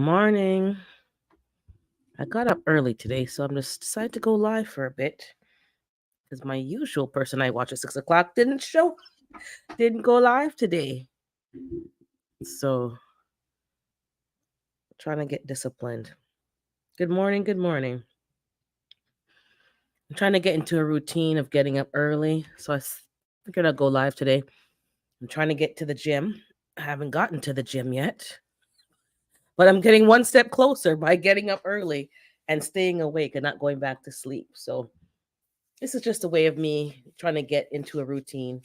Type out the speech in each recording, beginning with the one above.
Morning. I got up early today, so I'm just decided to go live for a bit because my usual person I watch at 6 o'clock didn't go live today. So trying to get disciplined. Good morning. Good morning. I'm trying to get into a routine of getting up early, so figured I'd go live today. I'm trying to get to the gym. I haven't gotten to the gym yet, but I'm getting one step closer by getting up early and staying awake and not going back to sleep. So this is just a way of me trying to get into a routine,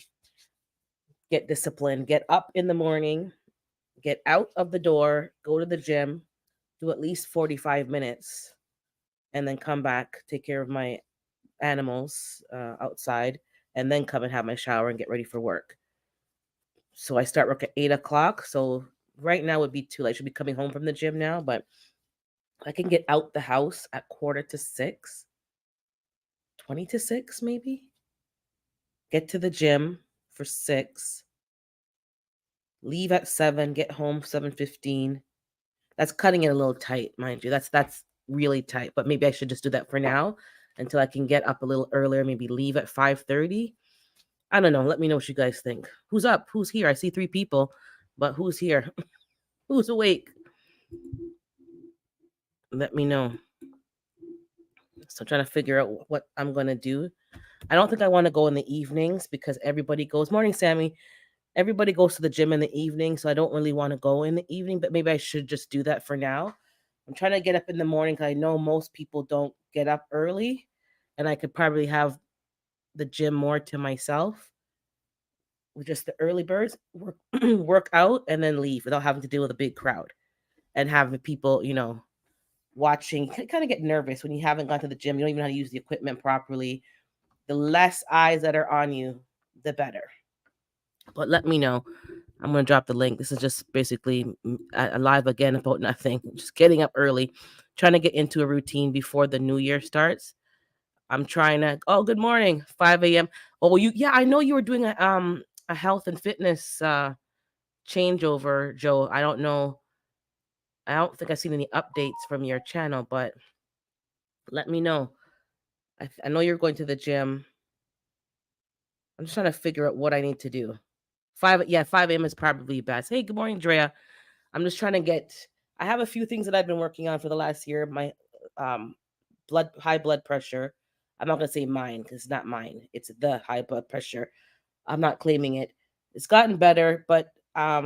get disciplined, get up in the morning, get out of the door, go to the gym, do at least 45 minutes, and then come back, take care of my animals outside, and then come and have my shower and get ready for work. So I start work at 8 o'clock. So right now would be too late. I should be coming home from the gym now, but I can get out the house at 4:45, 5:50 maybe. Get to the gym for 6, leave at 7, get home 7:15. That's cutting it a little tight, mind you. That's really tight, but maybe I should just do that for now until I can get up a little earlier, maybe leave at 5:30. I don't know. Let me know what you guys think. Who's up? Who's here? I see 3 people, but who's here? Who's awake? Let me know. So I'm trying to figure out what I'm going to do. I don't think I want to go in the evenings because everybody goes, morning, Sammy. Everybody goes to the gym in the evening, so I don't really want to go in the evening, but maybe I should just do that for now. I'm trying to get up in the morning because I know most people don't get up early, and I could probably have the gym more to myself with just the early birds work out and then leave without having to deal with a big crowd and having people, watching. You kind of get nervous when you haven't gone to the gym. You don't even know how to use the equipment properly. The less eyes that are on you, the better. But let me know. I'm going to drop the link. This is just basically a live again about nothing. Just getting up early, trying to get into a routine before the new year starts. I'm trying to, oh, good morning, 5 a.m. Oh, yeah, I know you were doing a health and fitness changeover, Joe. I don't know. I don't think I've seen any updates from your channel, but let me know. I know you're going to the gym. I'm just trying to figure out what I need to do. 5 a.m. is probably best. Hey, good morning, Drea. I'm just trying to I have a few things that I've been working on for the last year. My um high blood pressure. I'm not gonna say mine because it's not mine. It's the high blood pressure. I'm not claiming it. It's gotten better, but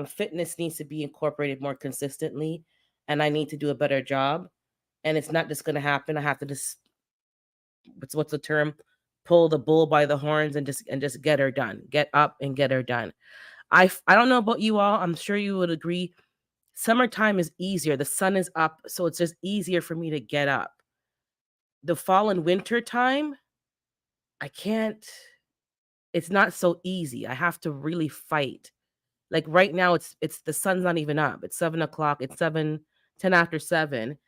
fitness needs to be incorporated more consistently, and I need to do a better job. And it's not just gonna happen. I have to just what's the term? Pull the bull by the horns and just get her done. Get up and get her done. I don't know about you all. I'm sure you would agree. Summertime is easier. The sun is up, so it's just easier for me to get up. The fall and winter time, I can't. It's not so easy. I have to really fight. Like right now, it's the sun's not even up. It's 7 o'clock. It's 10 after 7,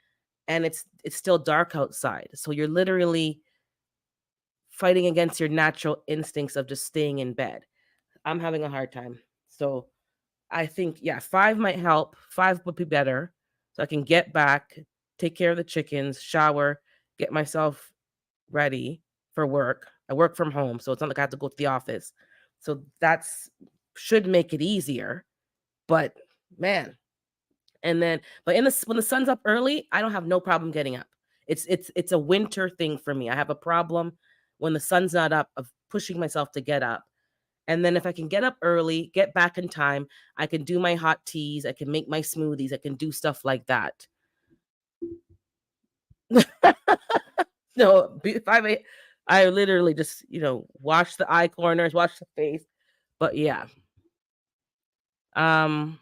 and it's still dark outside. So you're literally fighting against your natural instincts of just staying in bed. I'm having a hard time. So I think, yeah, 5 might help. 5 would be better. So I can get back, take care of the chickens, shower, get myself ready for work. I work from home, so it's not like I have to go to the office. So that's should make it easier. But man, and then but when the sun's up early, I don't have no problem getting up. It's a winter thing for me. I have a problem when the sun's not up of pushing myself to get up. And then if I can get up early, get back in time, I can do my hot teas, I can make my smoothies, I can do stuff like that. No, 5 a.m. I literally just, wash the eye corners, wash the face. But yeah. Um,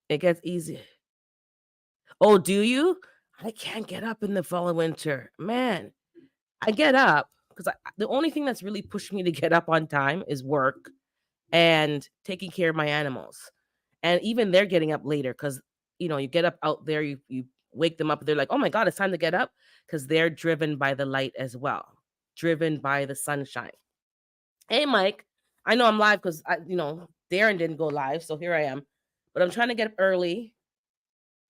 it gets easy. Oh, do you? I can't get up in the fall and winter. Man, I get up because the only thing that's really pushed me to get up on time is work and taking care of my animals. And even they're getting up later because, you get up out there, you wake them up. They're like, oh my God, it's time to get up because they're driven by the light as well, driven by the sunshine. Hey, Mike, I know I'm live because, Darren didn't go live. So here I am. But I'm trying to get up early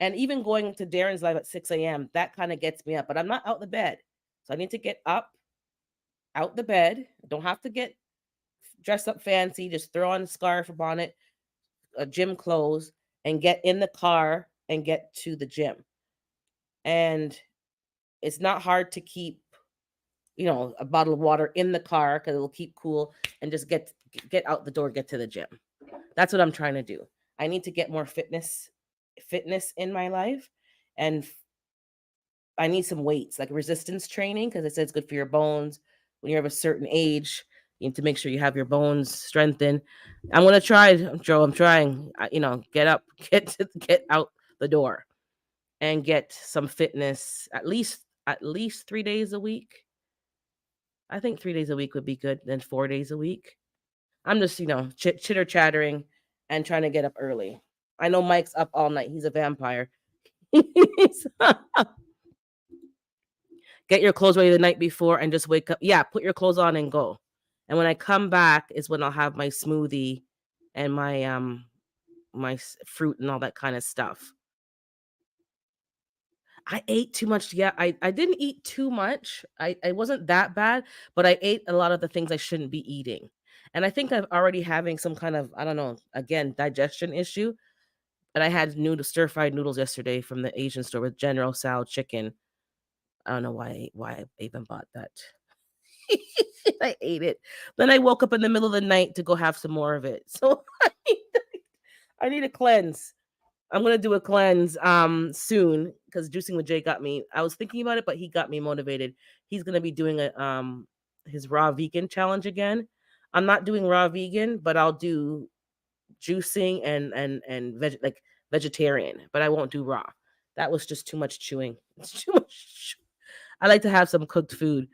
And even going to Darren's live at 6 a.m., that kind of gets me up. But I'm not out the bed. So I need to get up out the bed. I don't have to get dressed up fancy. Just throw on a scarf, a bonnet, gym clothes, and get in the car and get to the gym. And it's not hard to keep, a bottle of water in the car because it'll keep cool, and just get out the door, get to the gym. That's what I'm trying to do. I need to get more fitness in my life, and I need some weights, like resistance training, because it says it's good for your bones. When you're of a certain age, you need to make sure you have your bones strengthened. I'm gonna try, Joe. I'm trying. Get up, get out the door, and get some fitness at least 3 days a week. I think 3 days a week would be good. Then 4 days a week. I'm just chitter chattering and trying to get up early. I know Mike's up all night. He's a vampire. Get your clothes ready the night before and just wake up. Yeah, put your clothes on and go. And when I come back is when I'll have my smoothie and my fruit and all that kind of stuff. I ate too much. Yeah, I didn't eat too much. I wasn't that bad, but I ate a lot of the things I shouldn't be eating. And I think I'm already having some kind of, I don't know, again, digestion issue. But I had stir-fried noodles yesterday from the Asian store with General Tso chicken. I don't know why I even bought that. I ate it. Then I woke up in the middle of the night to go have some more of it. So I need a cleanse. I'm gonna do a cleanse soon because juicing with Jay got me. I was thinking about it, but he got me motivated. He's gonna be doing his raw vegan challenge again. I'm not doing raw vegan, but I'll do juicing and vegetarian, but I won't do raw. That was just too much chewing. It's too much. I like to have some cooked food.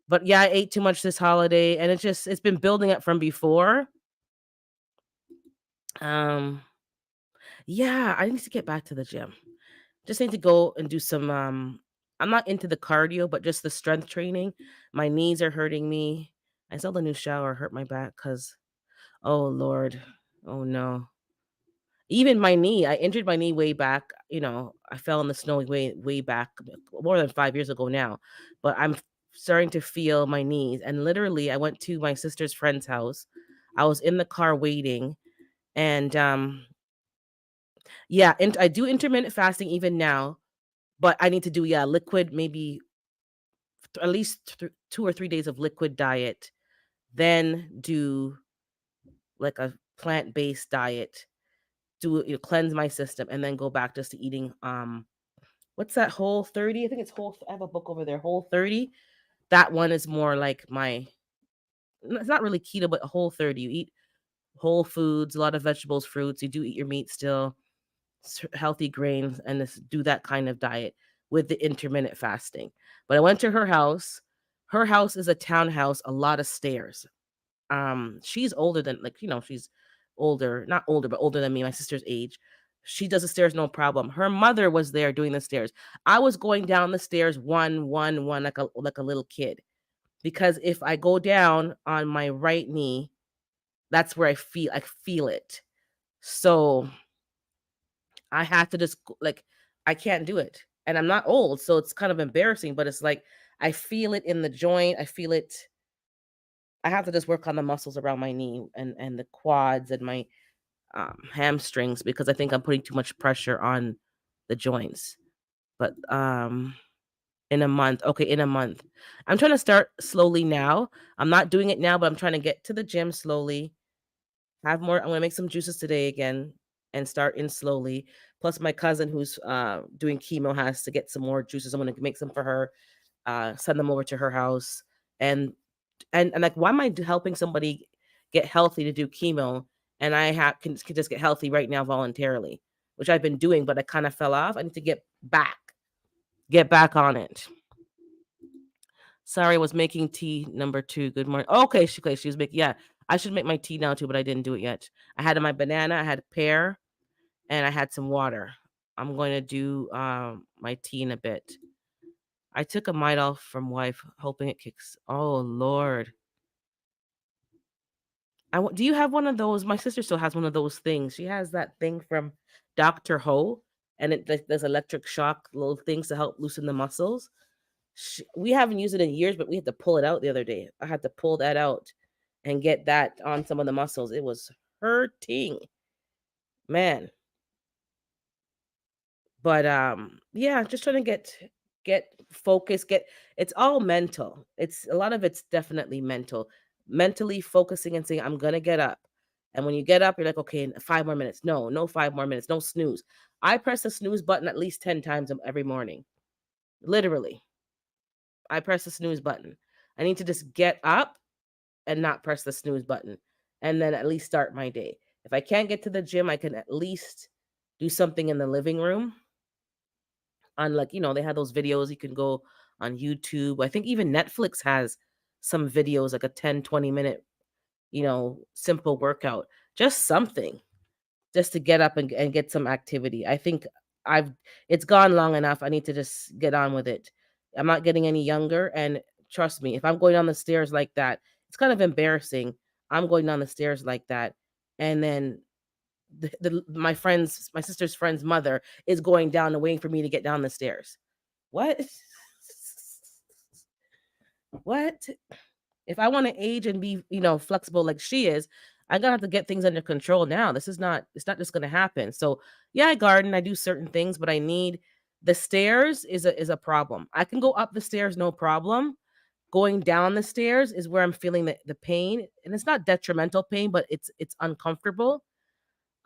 But yeah, I ate too much this holiday, and it's been building up from before. Um yeah, I need to get back to the gym. Just need to go and do some I'm not into the cardio, but just the strength training. My knees are hurting me. I saw the new shower hurt my back cuz oh lord. Oh no. Even my knee, I injured my knee way back. I fell in the snow way back, more than 5 years ago now. But I'm starting to feel my knees. And literally, I went to my sister's friend's house. I was in the car waiting, and yeah, and I do intermittent fasting even now. But I need to do liquid, maybe at least 2 or 3 days of liquid diet, then do like a plant-based diet, do cleanse my system, and then go back just to eating what's that, Whole 30? I think it's I have a book over there, Whole 30. That one is more like it's not really keto, but Whole 30. You eat whole foods, a lot of vegetables, fruits. You do eat your meat still, healthy grains, and do that kind of diet with the intermittent fasting. But I went to her house. Her house is a townhouse, a lot of stairs. She's older than, she's older, not older, but older than me, my sister's age. She does the stairs no problem. Her mother was there doing the stairs. I was going down the stairs one like a little kid, because if I go down on my right knee, that's where I feel it. So I have to just I can't do it. And I'm not old, so it's kind of embarrassing, but it's like I feel it in the joint. I feel it. I have to just work on the muscles around my knee and the quads and my hamstrings, because I think I'm putting too much pressure on the joints. But in a month, okay, in a month, I'm trying to start slowly now. I'm not doing it now, but I'm trying to get to the gym slowly. Have more. I'm gonna make some juices today again and start in slowly. Plus, my cousin who's doing chemo has to get some more juices. I'm gonna make some for her. Send them over to her house, and and like, why am I helping somebody get healthy to do chemo, and I can just get healthy right now voluntarily, which I've been doing, but I kind of fell off. I need to get back on it. Sorry, I was making tea number two. Good morning. Okay, she was making, yeah. I should make my tea now too, but I didn't do it yet. I had my banana, I had pear, and I had some water. I'm going to do my tea in a bit. I took a Midol from wife, hoping it kicks. Oh Lord. Do you have one of those? My sister still has one of those things. She has that thing from Dr. Ho. and there's electric shock little things to help loosen the muscles. We haven't used it in years, but we had to pull it out the other day. I had to pull that out and get that on some of the muscles. It was hurting, man. But yeah, just trying to get focused, get it's all mental. It's a lot of it's definitely mental. Mentally focusing and saying, I'm gonna get up. And when you get up, you're like, okay, 5 more minutes. No, no 5 more minutes, no snooze. I press the snooze button at least 10 times every morning. Literally. I press the snooze button. I need to just get up and not press the snooze button and then at least start my day. If I can't get to the gym, I can at least do something in the living room on, like, they have those videos you can go on YouTube. I think even Netflix has some videos, like a 10-20 minute, simple workout. Just something just to get up and get some activity. I think I've it's gone long enough. I need to just get on with it. I'm not getting any younger, and trust me, if I'm going down the stairs like that, it's kind of embarrassing. I'm going down the stairs like that, and then my sister's friend's mother is going down and waiting for me to get down the stairs. What? What? If I want to age and be, flexible like she is, I'm gonna have to get things under control now. It's not just gonna happen. So yeah, I garden, I do certain things, but I need the stairs is a problem. I can go up the stairs, no problem. Going down the stairs is where I'm feeling the pain. And it's not detrimental pain, but it's uncomfortable.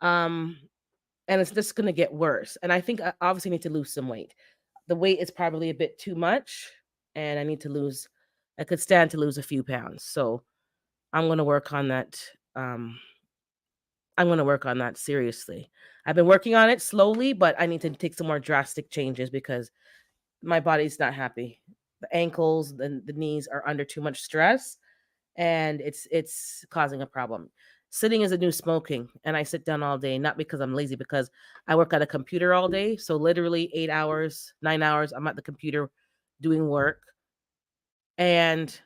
Um, and it's just gonna get worse. And I think I obviously need to lose some weight. The weight is probably a bit too much, and I could stand to lose a few pounds. So I'm gonna work on that. Um, I'm gonna work on that seriously. I've been working on it slowly, but I need to take some more drastic changes because my body's not happy. The ankles and the knees are under too much stress, and it's causing a problem. Sitting is a new smoking, and I sit down all day, not because I'm lazy, because I work at a computer all day. So literally 8 hours, 9 hours, I'm at the computer doing work. And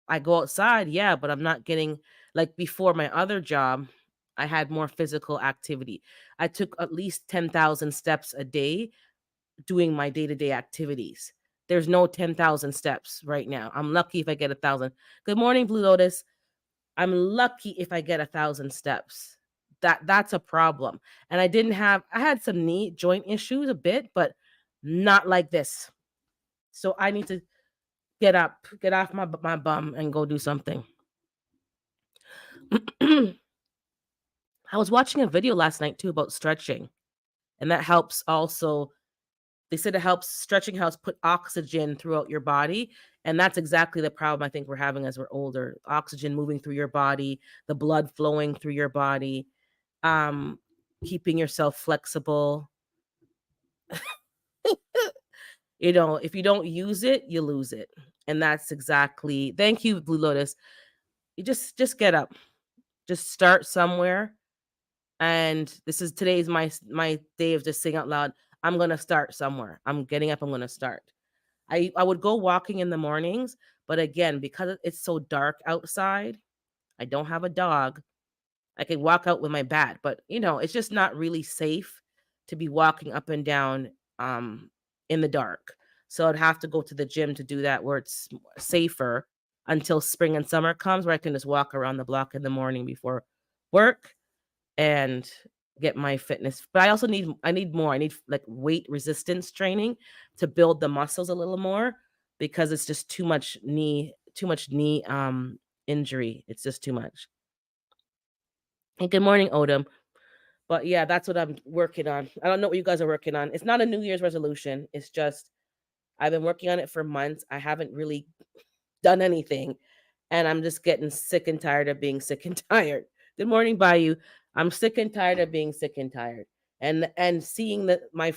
I go outside, yeah, but I'm not getting, like, before my other job, I had more physical activity. I took at least 10,000 steps a day doing my day-to-day activities. There's no 10,000 steps right now. I'm lucky if I get 1,000. Good morning, Blue Lotus. I'm lucky if I get 1,000 steps. That's a problem. And I had some knee joint issues a bit, but not like this. So I need to get up, get off my bum and go do something. I was watching a video last night too about stretching, and that helps also. They said stretching helps put oxygen throughout your body, and that's exactly the problem I think we're having as we're older. Oxygen moving through your body, the blood flowing through your body, um, keeping yourself flexible. If you don't use it, you lose it. And that's exactly. Thank you, Blue Lotus. You just get up. Just start somewhere. And today's my day of just saying out loud, I'm gonna start somewhere. I'm getting up, I'm gonna start. I would go walking in the mornings, but again, because it's so dark outside, I don't have a dog. I could walk out with my bat, but it's just not really safe to be walking up and down um in the dark. So I'd have to go to the gym to do that where it's safer until spring and summer comes, where I can just walk around the block in the morning before work and get my fitness. But I need more. I need like weight resistance training to build the muscles a little more because it's just too much knee injury. It's just too much. And good morning, Odom. But yeah, that's what I'm working on. I don't know what you guys are working on. It's not a New Year's resolution. It's just I've been working on it for months. I haven't really done anything, and I'm just getting sick and tired of being sick and tired. Good morning, Bayou. I'm sick and tired of being sick and tired, and seeing that my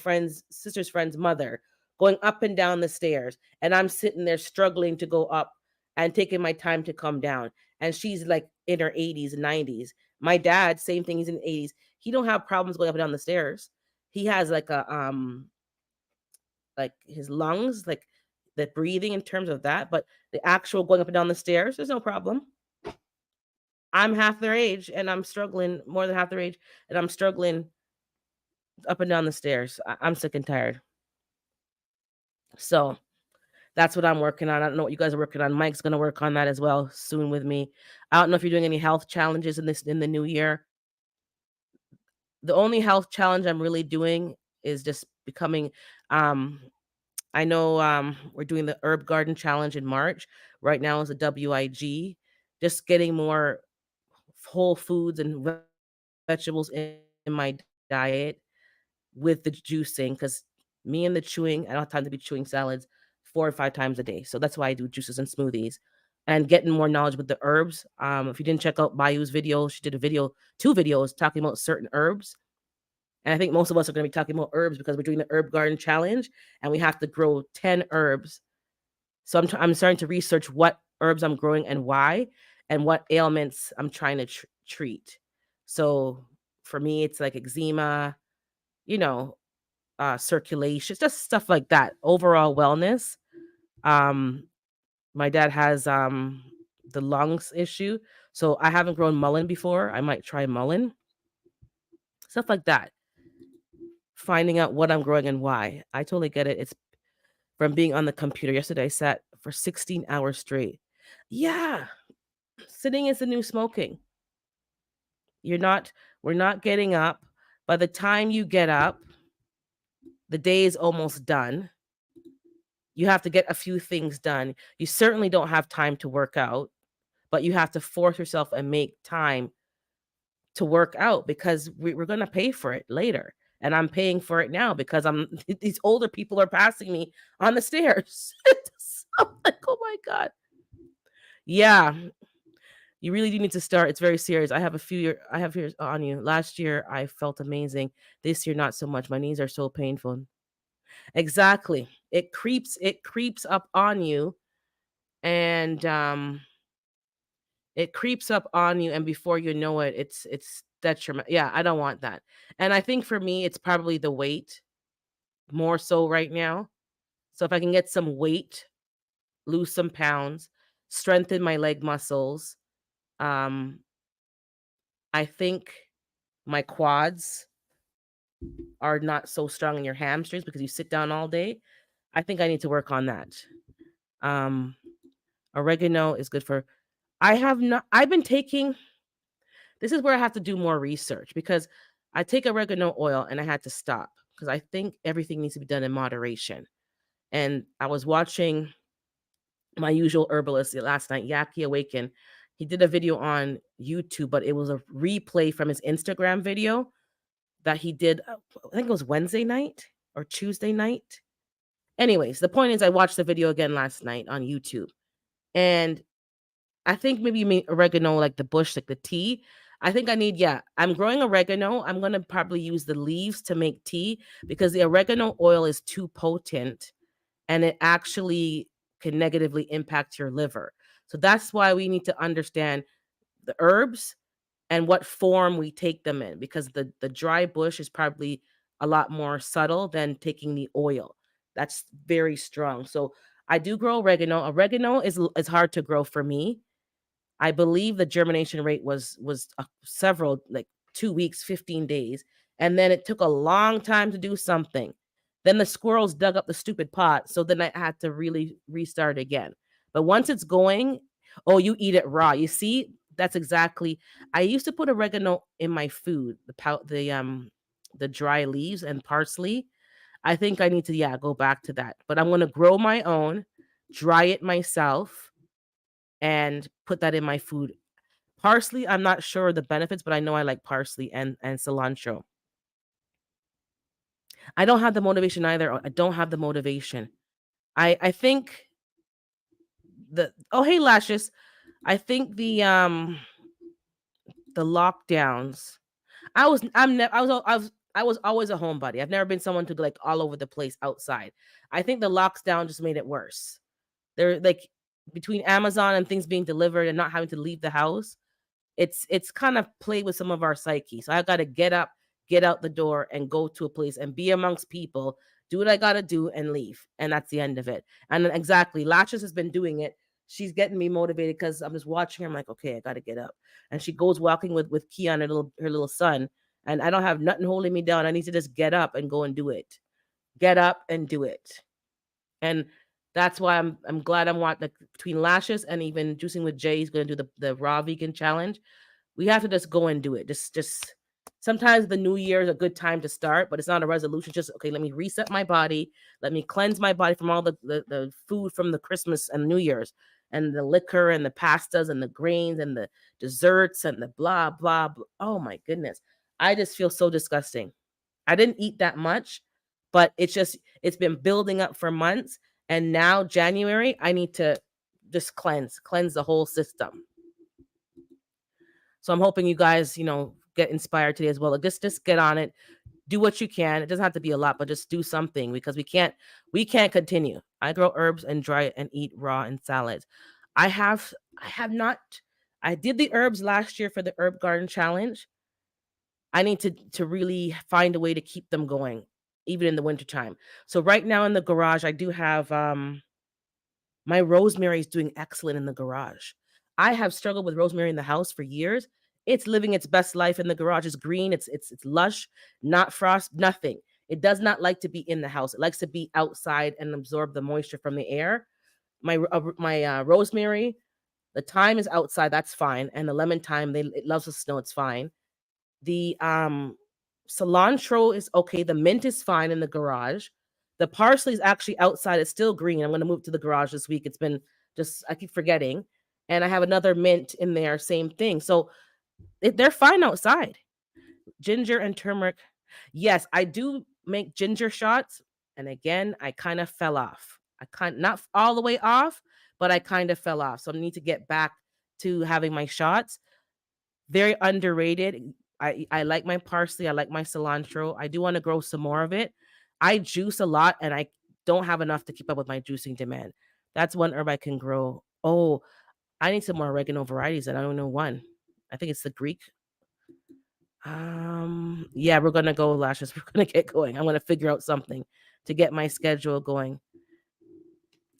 sister's friend's mother going up and down the stairs, and I'm sitting there struggling to go up and taking my time to come down, and she's like in her 80s and 90s. My dad, same thing. He's in the 80s. He don't have problems going up and down the stairs. He has like his lungs, like the breathing in terms of that, but the actual going up and down the stairs, there's no problem. I'm half their age and I'm struggling, more than half their age, and I'm struggling up and down the stairs. I'm sick and tired. So that's what I'm working on. I don't know what you guys are working on. Mike's gonna work on that as well soon with me. I don't know if you're doing any health challenges in the new year. The only health challenge I'm really doing is just becoming um I know we're doing the herb garden challenge in March. Right now is a WIG. Just getting more whole foods and vegetables in my diet with the juicing, because me and the chewing, I don't have time to be chewing salads 4 or 5 times a day. So that's why I do juices and smoothies. And getting more knowledge with the herbs. If you didn't check out Bayou's video, she did a video, 2 videos talking about certain herbs. And I think most of us are going to be talking about herbs because we're doing the herb garden challenge and we have to grow 10 herbs. So I'm starting to research what herbs I'm growing and why, and what ailments I'm trying to treat. So for me, it's like eczema, you know, circulation, just stuff like that. Overall wellness. Um, my dad has the lungs issue, so I haven't grown mullein before. I might try mullein, stuff like that. Finding out what I'm growing and why. I totally get it. It's from being on the computer. Yesterday, I sat for 16 hours straight. Yeah, sitting is the new smoking. You're not. We're not getting up. By the time you get up, the day is almost done. You have to get a few things done. You certainly don't have time to work out, but you have to force yourself and make time to work out because we're going to pay for it later. And I'm paying for it now because these older people are passing me on the stairs. I'm like, oh my God. Yeah, you really do need to start. It's very serious. I have years on you. Last year I felt amazing. This year not so much. My knees are so painful. Exactly. It creeps up on you, and it creeps up on you, and before you know it, it's detriment. Yeah, I don't want that. And I think for me it's probably the weight more so right now. So if I can get some weight, lose some pounds, strengthen my leg muscles, um I think my quads are not so strong in your hamstrings because you sit down all day. I think I need to work on that. Um Oregano is good for I've been taking this is where I have to do more research because I take oregano oil and I had to stop because I think everything needs to be done in moderation. And I was watching my usual herbalist last night, Yaki Awaken. He did a video on YouTube, but it was a replay from his Instagram video that he did, I think it was Wednesday night or Tuesday night. Anyways, the point is, I watched the video again last night on YouTube. And I think maybe you mean oregano, like the bush, like the tea. I think I need, yeah, I'm growing oregano. I'm going to probably use the leaves to make tea because the oregano oil is too potent and it actually can negatively impact your liver. So that's why we need to understand the herbs and what form we take them in because the dry bush is probably a lot more subtle than taking the oil. That's very strong. So I do grow oregano. Oregano is hard to grow for me. I believe the germination rate was several, like 2 weeks, 15 days, and then it took a long time to do something. Then the squirrels dug up the stupid pot, so then I had to really restart again. But once it's going, oh, you eat it raw. You see, that's exactly. I used to put oregano in my food, the dry leaves and parsley. I think I need to, yeah, go back to that. But I'm gonna grow my own, dry it myself, and put that in my food. Parsley, I'm not sure the benefits, but I know I like parsley and cilantro. I don't have the motivation either. I don't have the motivation. I think the oh hey lashes. I think the lockdowns. I was I'm ne- I was al- I was always a homebody. I've never been someone to go like all over the place outside. I think the lockdown just made it worse. They're like between Amazon and things being delivered and not having to leave the house. It's kind of played with some of our psyche. So I got to get up, get out the door, and go to a place and be amongst people, do what I got to do, and leave. And that's the end of it. And then exactly, Latches has been doing it. She's getting me motivated because I'm just watching her. I'm like, okay, I got to get up. And she goes walking with Keon, her little son, and I don't have nothing holding me down. I need to just get up and go and do it. Get up and do it. And that's why I'm glad I'm watching, like, between lashes and even juicing with Jay. He's gonna do the raw vegan challenge. We have to just go and do it. Just sometimes the new year is a good time to start, but it's not a resolution. Just okay, let me reset my body. Let me cleanse my body from all the food from the Christmas and New Year's and the liquor and the pastas and the grains and the desserts and the blah blah blah. Oh my goodness. I just feel so disgusting. I didn't eat that much, but it's been building up for months, and now January I need to just cleanse the whole system. So I'm hoping you guys, get inspired today as well. Like, just get on it. Do what you can. It doesn't have to be a lot, but just do something because we can't continue. I grow herbs and dry it and eat raw and salads. I have not I did the herbs last year for the herb garden challenge. I need to really find a way to keep them going even in the wintertime. So right now in the garage I do have my rosemary is doing excellent in the garage. I have struggled with rosemary in the house for years. It's living its best life in the garage. It's green, it's lush, not frost, nothing. It does not like to be in the house. It likes to be outside and absorb the moisture from the air. My rosemary, the thyme is outside, that's fine, and the lemon thyme, it loves the snow, it's fine. The cilantro is okay. The mint is fine in the garage. The parsley is actually outside. It's still green. I'm going to move to the garage this week. It's been just, I keep forgetting. And I have another mint in there, same thing. So they're fine outside. Ginger and turmeric. Yes, I do make ginger shots. And again, I kind of fell off. Not all the way off, but I kind of fell off. So I need to get back to having my shots. Very underrated. I like my parsley, I like my cilantro. I do wanna grow some more of it. I juice a lot, and I don't have enough to keep up with my juicing demand. That's one herb I can grow. Oh, I need some more oregano varieties, and I don't know one. I think it's the Greek. Yeah, we're gonna go lashes. We're gonna get going. I'm gonna figure out something to get my schedule going.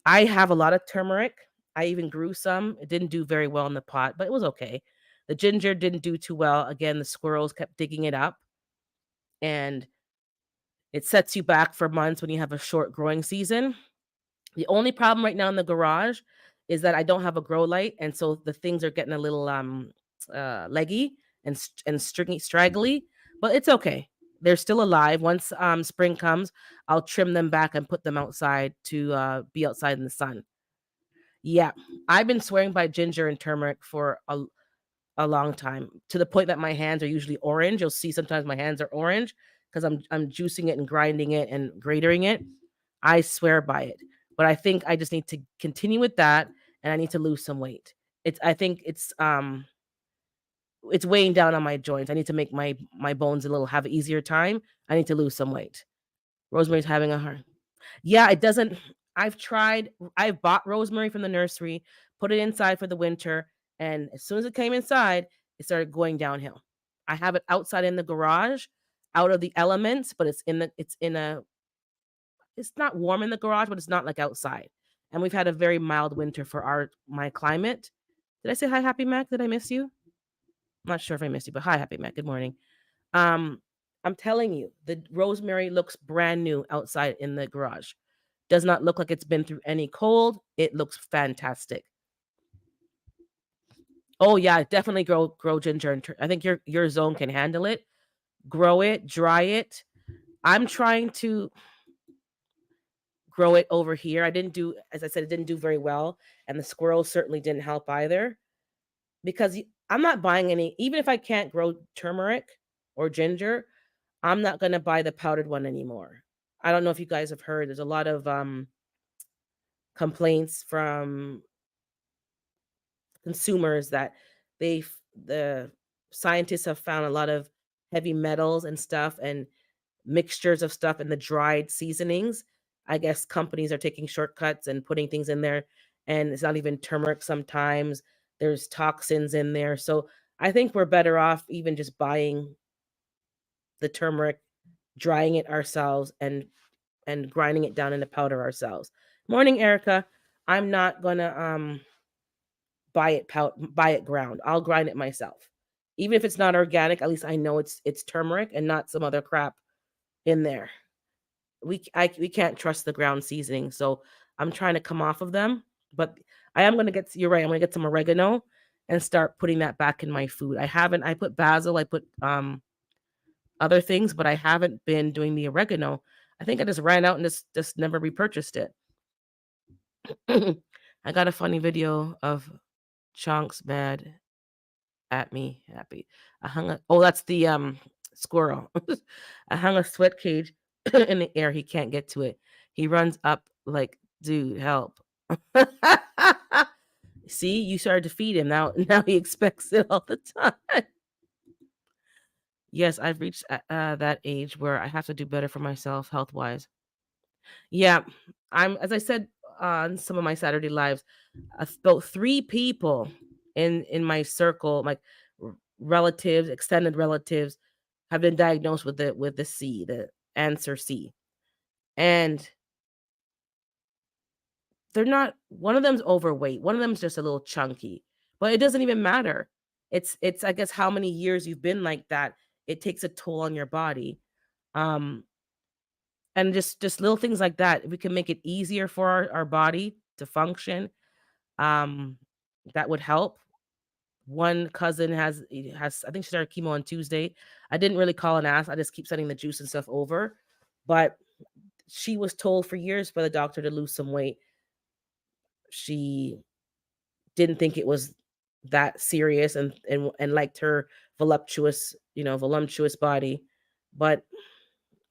I have a lot of turmeric. I even grew some. It didn't do very well in the pot, but it was okay. The ginger didn't do too well. Again, the squirrels kept digging it up, and it sets you back for months when you have a short growing season. The only problem right now in the garage is that I don't have a grow light, and so the things are getting a little leggy and stringy, straggly, but it's okay. They're still alive. Once spring comes, I'll trim them back and put them outside to be outside in the sun. Yeah, I've been swearing by ginger and turmeric for a long time, to the point that my hands are usually orange. You'll see sometimes my hands are orange because I'm juicing it and grinding it and gratering it. I swear by it. But I think I just need to continue with that, and I need to lose some weight. I think it's weighing down on my joints. I need to make my bones a little have an easier time. I need to lose some weight. Rosemary's having a hard. Yeah, it doesn't. I've bought rosemary from the nursery, put it inside for the winter, and as soon as it came inside, it started going downhill. I have it outside in the garage, out of the elements, but it's not warm in the garage, but it's not like outside. And we've had a very mild winter for my climate. Did I say hi, Happy Mac? Did I miss you? I'm not sure if I missed you, but hi, Happy Mac. Good morning. Um, I'm telling you, the rosemary looks brand new outside in the garage. Does not look like it's been through any cold. It looks fantastic. Oh yeah, definitely grow ginger and I think your zone can handle it. Grow it, dry it. I'm trying to grow it over here. I didn't do, as I said, it didn't do very well, and the squirrels certainly didn't help either. Because I'm not buying any, even if I can't grow turmeric or ginger, I'm not gonna buy the powdered one anymore. I don't know if you guys have heard. There's a lot of complaints from consumers that the scientists have found a lot of heavy metals and stuff and mixtures of stuff in the dried seasonings. I guess companies are taking shortcuts and putting things in there, and it's not even turmeric sometimes. There's toxins in there. So I think we're better off even just buying the turmeric, drying it ourselves, and grinding it down into powder ourselves. Morning, Erica. I'm not gonna buy it ground. I'll grind it myself. Even if it's not organic, at least I know it's turmeric and not some other crap in there. We can't trust the ground seasoning, so I'm trying to come off of them. But I am gonna get. You're right. I'm gonna get some oregano and start putting that back in my food. I haven't. I put basil. I put other things, but I haven't been doing the oregano. I think I just ran out and just never repurchased it. I got a funny video of Chunks mad at me happy. That's the squirrel. I hung a sweat cage in the air. He can't get to it. He runs up like, dude, help. See, you started to feed him. Now he expects it all the time. Yes, I've reached that age where I have to do better for myself health wise. Yeah, as I said on some of my Saturday lives, about three people in my circle, like relatives, extended relatives, have been diagnosed with the C, the answer C, and they're not. One of them's overweight. One of them's just a little chunky, but it doesn't even matter. It's I guess how many years you've been like that. It takes a toll on your body. Um, and just little things like that. If we can make it easier for our body to function, um, that would help. One cousin has I think she started chemo on Tuesday. I didn't really call and ask. I just keep sending the juice and stuff over. But she was told for years by the doctor to lose some weight. She didn't think it was that serious and liked her voluptuous body. But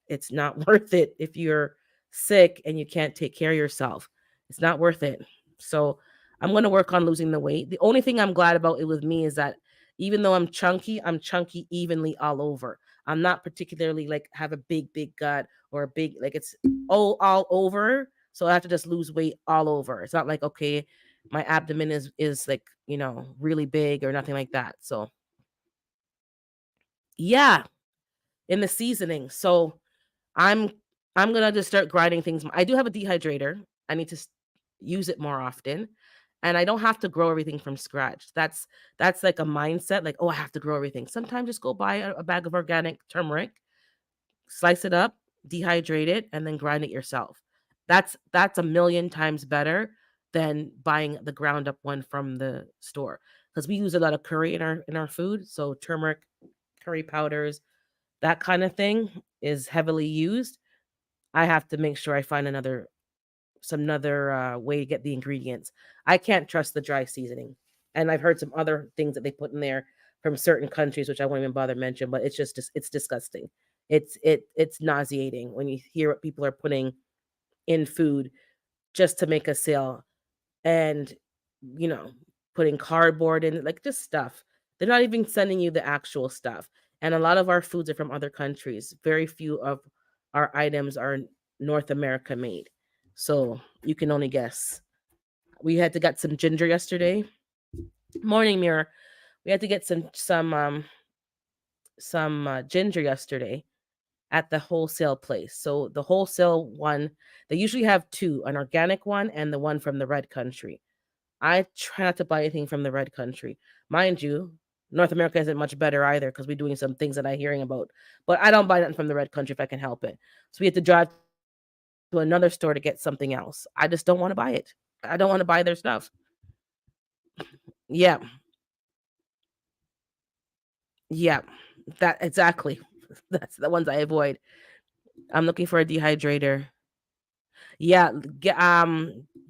it's not worth it if you're sick and you can't take care of yourself. It's not worth it. So I'm going to work on losing the weight. The only thing I'm glad about it with me is that even though I'm chunky evenly all over. I'm not particularly like have a big gut or a big like it's all over. So I have to just lose weight all over. It's not like okay, my abdomen is like, really big or nothing like that. So yeah, in the seasoning. So I'm I'm gonna just start grinding things. I do have a dehydrator. I need to use it more often, and I don't have to grow everything from scratch. That's like a mindset. Like, oh, I have to grow everything. Sometimes just go buy a bag of organic turmeric, slice it up, dehydrate it, and then grind it yourself. That's a million times better than buying the ground up one from the store because we use a lot of curry in our food. So turmeric, curry powders, that kind of thing is heavily used. I have to make sure I find another way to get the ingredients. I can't trust the dry seasoning, and I've heard some other things that they put in there from certain countries, which I won't even bother mention. But it's disgusting. It's nauseating when you hear what people are putting in food just to make a sale, and you know putting cardboard in it, like just stuff. They're not even sending you the actual stuff, and a lot of our foods are from other countries. Very few of our items are North America made, so you can only guess. We had to get some ginger yesterday morning, mirror. We had to get some ginger yesterday at the wholesale place. So the wholesale one, they usually have two, an organic one and the one from the red country. I try not to buy anything from the red country. Mind you, North America isn't much better either because we're doing some things that I'm hearing about. But I don't buy nothing from the red country if I can help it. So we have to drive to another store to get something else. I just don't want to buy it. I don't want to buy their stuff. Yeah, yeah, that exactly. That's the ones I avoid. I'm looking for a dehydrator. Yeah,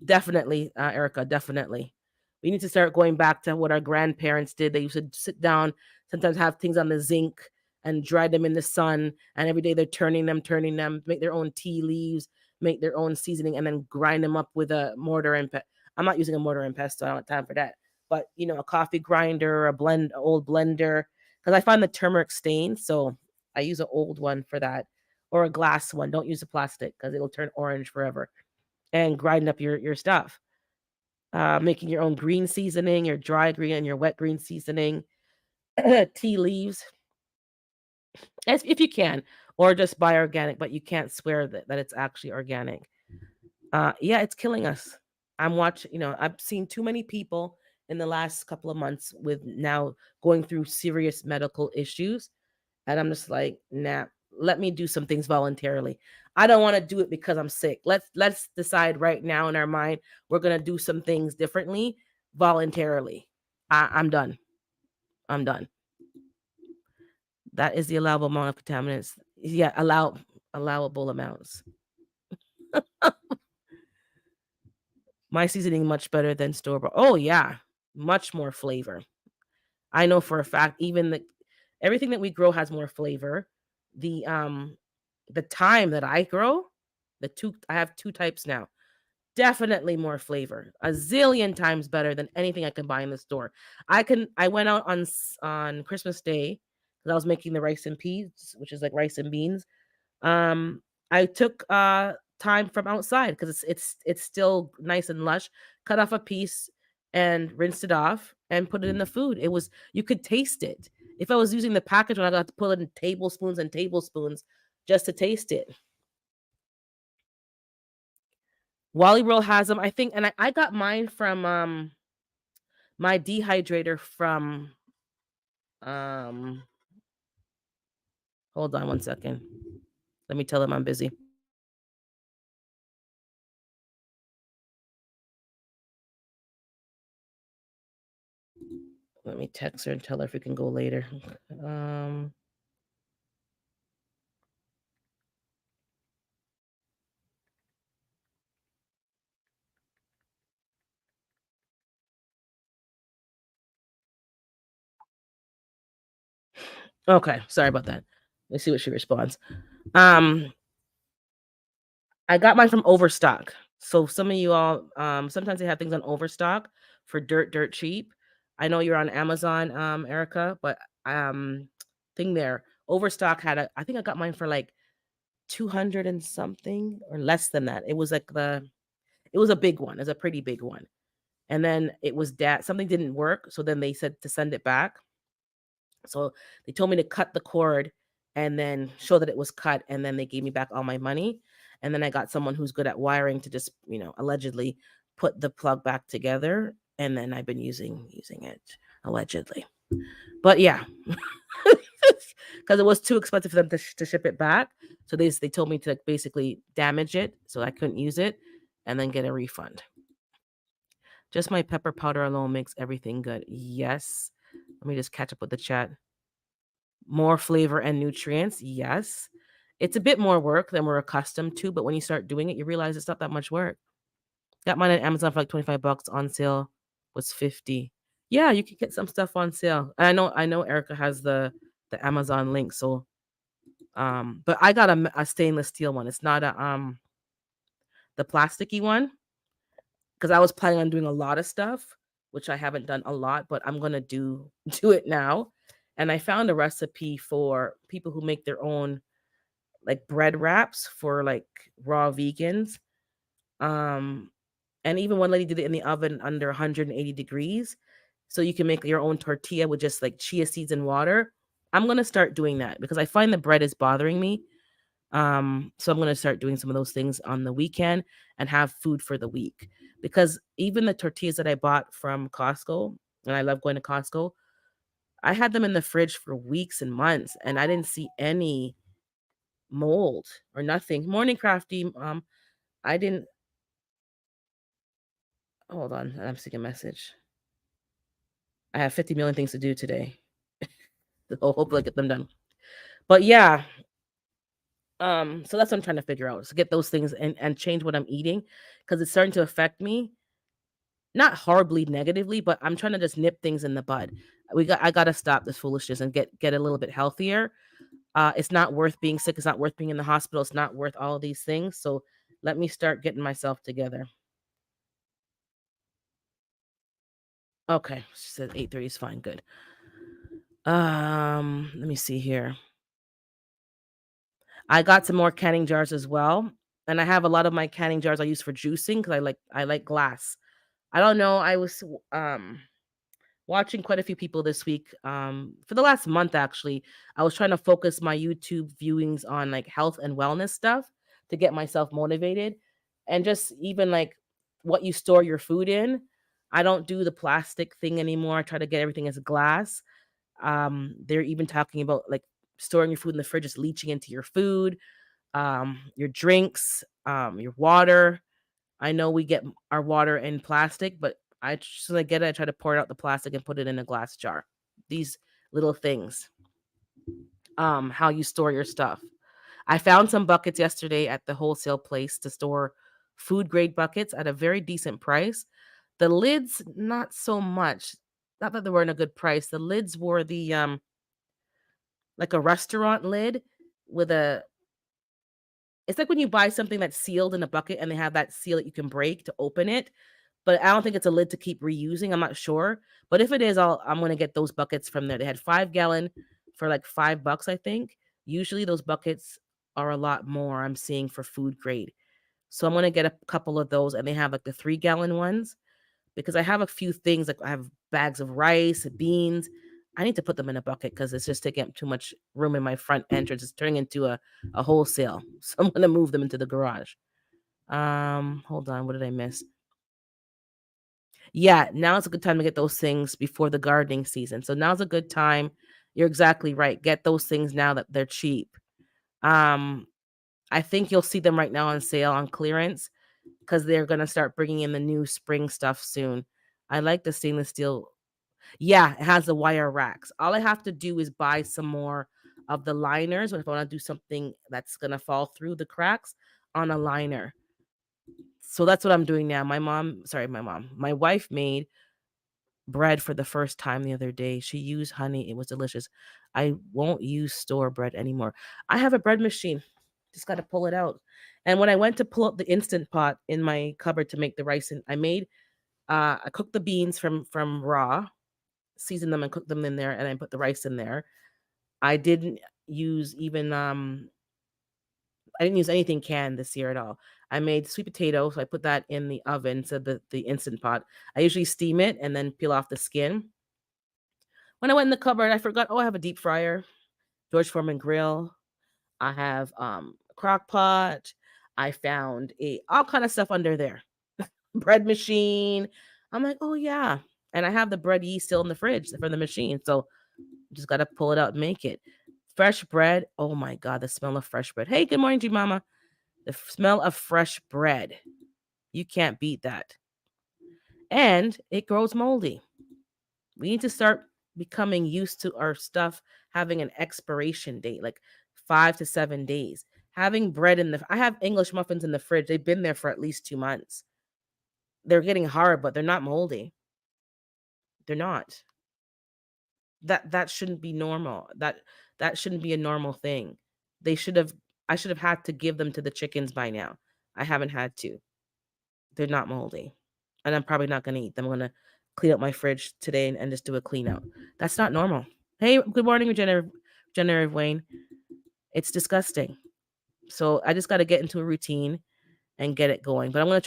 definitely, Erica, definitely. We need to start going back to what our grandparents did. They used to sit down, sometimes have things on the zinc and dry them in the sun, and every day they're turning them, make their own tea leaves, make their own seasoning, and then grind them up with a mortar and I'm not using a mortar and pestle. I don't have time for that. But a coffee grinder, old blender, because I find the turmeric stains, so I use an old one for that or a glass one. Don't use a plastic because it'll turn orange forever. And grind up your stuff. Making your own green seasoning, your dry green and your wet green seasoning, tea leaves, as if you can, or just buy organic, but you can't swear that it's actually organic. Yeah, it's killing us. I'm watching. I've seen too many people in the last couple of months with now going through serious medical issues. And I'm just like, nah, let me do some things voluntarily. I don't want to do it because I'm sick. Let's decide right now in our mind we're gonna do some things differently voluntarily. I'm done. I'm done. That is the allowable amount of contaminants. Yeah, allowable amounts. My seasoning much better than store bought. Oh yeah, much more flavor. I know for a fact. Even the everything that we grow has more flavor. The um the thyme that I grow, I have two types now. Definitely more flavor. A zillion times better than anything I can buy in the store. I went out on Christmas Day because I was making the rice and peas, which is like rice and beans. Um, I took thyme from outside because it's still nice and lush. Cut off a piece and rinsed it off and put it in the food. It was you could taste it. If I was using the package one, I got to put it in tablespoons and tablespoons just to taste it. Wally World has them, I think, and I got mine from my dehydrator from um hold on one second. Let me tell them I'm busy. Let me text her and tell her if we can go later. Um okay, sorry about that. Let's see what she responds. Um I got mine from Overstock. So some of you all, sometimes they have things on Overstock for dirt cheap. I know you're on Amazon, Erica, but thing there, Overstock had I think I got mine for like 200 and something or less than that. It was like it was a big one. It's a pretty big one. And then it was that something didn't work, so then they said to send it back. So they told me to cut the cord and then show that it was cut, and then they gave me back all my money. And then I got someone who's good at wiring to just, allegedly put the plug back together. And then I've been using it allegedly. But yeah, because it was too expensive for them to ship it back. So they told me to basically damage it so I couldn't use it and then get a refund. Just my pepper powder alone makes everything good. Yes. Let me just catch up with the chat. More flavor and nutrients. Yes. It's a bit more work than we're accustomed to, but when you start doing it, you realize it's not that much work. Got mine at Amazon for like 25 bucks. On sale was 50. Yeah, you can get some stuff on sale. And I know Erica has the Amazon link, so but I got a stainless steel one. It's not the plasticky one because I was planning on doing a lot of stuff, which I haven't done a lot, but I'm gonna do it now. And I found a recipe for people who make their own like bread wraps for like raw vegans. Um, and even one lady did it in the oven under 180 degrees. So you can make your own tortilla with just like chia seeds and water. I'm gonna start doing that because I find the bread is bothering me. So I'm gonna start doing some of those things on the weekend and have food for the week. Because even the tortillas that I bought from Costco, and I love going to Costco, I had them in the fridge for weeks and months, and I didn't see any mold or nothing. Morning crafty, I didn't hold on. I'm seeing a message. I have 50 million things to do today. Hopefully I get them done. But yeah, so that's what I'm trying to figure out. So get those things and change what I'm eating because it's starting to affect me. Not horribly negatively, but I'm trying to just nip things in the bud. I gotta stop this foolishness and get a little bit healthier. It's not worth being sick. It's not worth being in the hospital. It's not worth all of these things. So let me start getting myself together. Okay, she said 8:30 is fine. Good. Let me see here. I got some more canning jars as well, and I have a lot of my canning jars I use for juicing because I like glass. I don't know. I was watching quite a few people this week. For the last month, actually, I was trying to focus my YouTube viewings on like health and wellness stuff to get myself motivated, and just even like what you store your food in. I don't do the plastic thing anymore. I try to get everything as glass. They're even talking about like storing your food in the fridge is leaching into your food, your drinks, your water. I know we get our water in plastic, but as I get it, I try to pour out the plastic and put it in a glass jar. These little things, how you store your stuff. I found some buckets yesterday at the wholesale place to store food grade buckets at a very decent price. The lids, not so much. Not that they weren't a good price. The lids were the like a restaurant lid with a it's like when you buy something that's sealed in a bucket and they have that seal that you can break to open it. But I don't think it's a lid to keep reusing. I'm not sure. But if it is, I'm gonna get those buckets from there. They had 5 gallon for like $5, I think. Usually those buckets are a lot more I'm seeing for food grade. So I'm gonna get a couple of those and they have like the 3 gallon ones because I have a few things like I have bags of rice, beans. I need to put them in a bucket because it's just taking up too much room in my front entrance. It's turning into a wholesale. So I'm gonna move them into the garage. Hold on, what did I miss? Yeah, now is a good time to get those things before the gardening season. So now's a good time. You're exactly right. Get those things now that they're cheap. Um, I think you'll see them right now on sale on clearance because they're gonna start bringing in the new spring stuff soon. I like the stainless steel. Yeah, it has the wire racks. All I have to do is buy some more of the liners. If I want to do something that's gonna fall through the cracks on a liner. So that's what I'm doing now. My wife made bread for the first time the other day. She used honey. It was delicious. I won't use store bread anymore. I have a bread machine. Just got to pull it out. And when I went to pull up the instant pot in my cupboard to make the rice, and I cooked the beans from raw, seasoned them and cooked them in there, and I put the rice in there. I didn't use even I didn't use anything canned this year at all. I made sweet potato, so I put that in the oven, so the instant pot. I usually steam it and then peel off the skin. When I went in the cupboard, I forgot, oh, I have a deep fryer, George Foreman grill. I have a crock pot. I found a all kind of stuff under there. Bread machine. I'm like, oh yeah. And I have the bread yeast still in the fridge from the machine. So just gotta pull it out and make it. Fresh bread. Oh my god, the smell of fresh bread. Hey, good morning to you, mama. The smell of fresh bread. You can't beat that. And it grows moldy. We need to start becoming used to our stuff having an expiration date, like 5 to 7 days. Having bread I have English muffins in the fridge. They've been there for at least 2 months. They're getting hard, but they're not moldy. They're not. That shouldn't be normal. That shouldn't be a normal thing. They should have I should have had to give them to the chickens by now. I haven't had to. They're not moldy. And I'm probably not gonna eat them. I'm gonna clean up my fridge today and just do a clean out. That's not normal. Hey, good morning, Regenerative Wayne. It's disgusting. So I just gotta get into a routine and get it going. But I'm gonna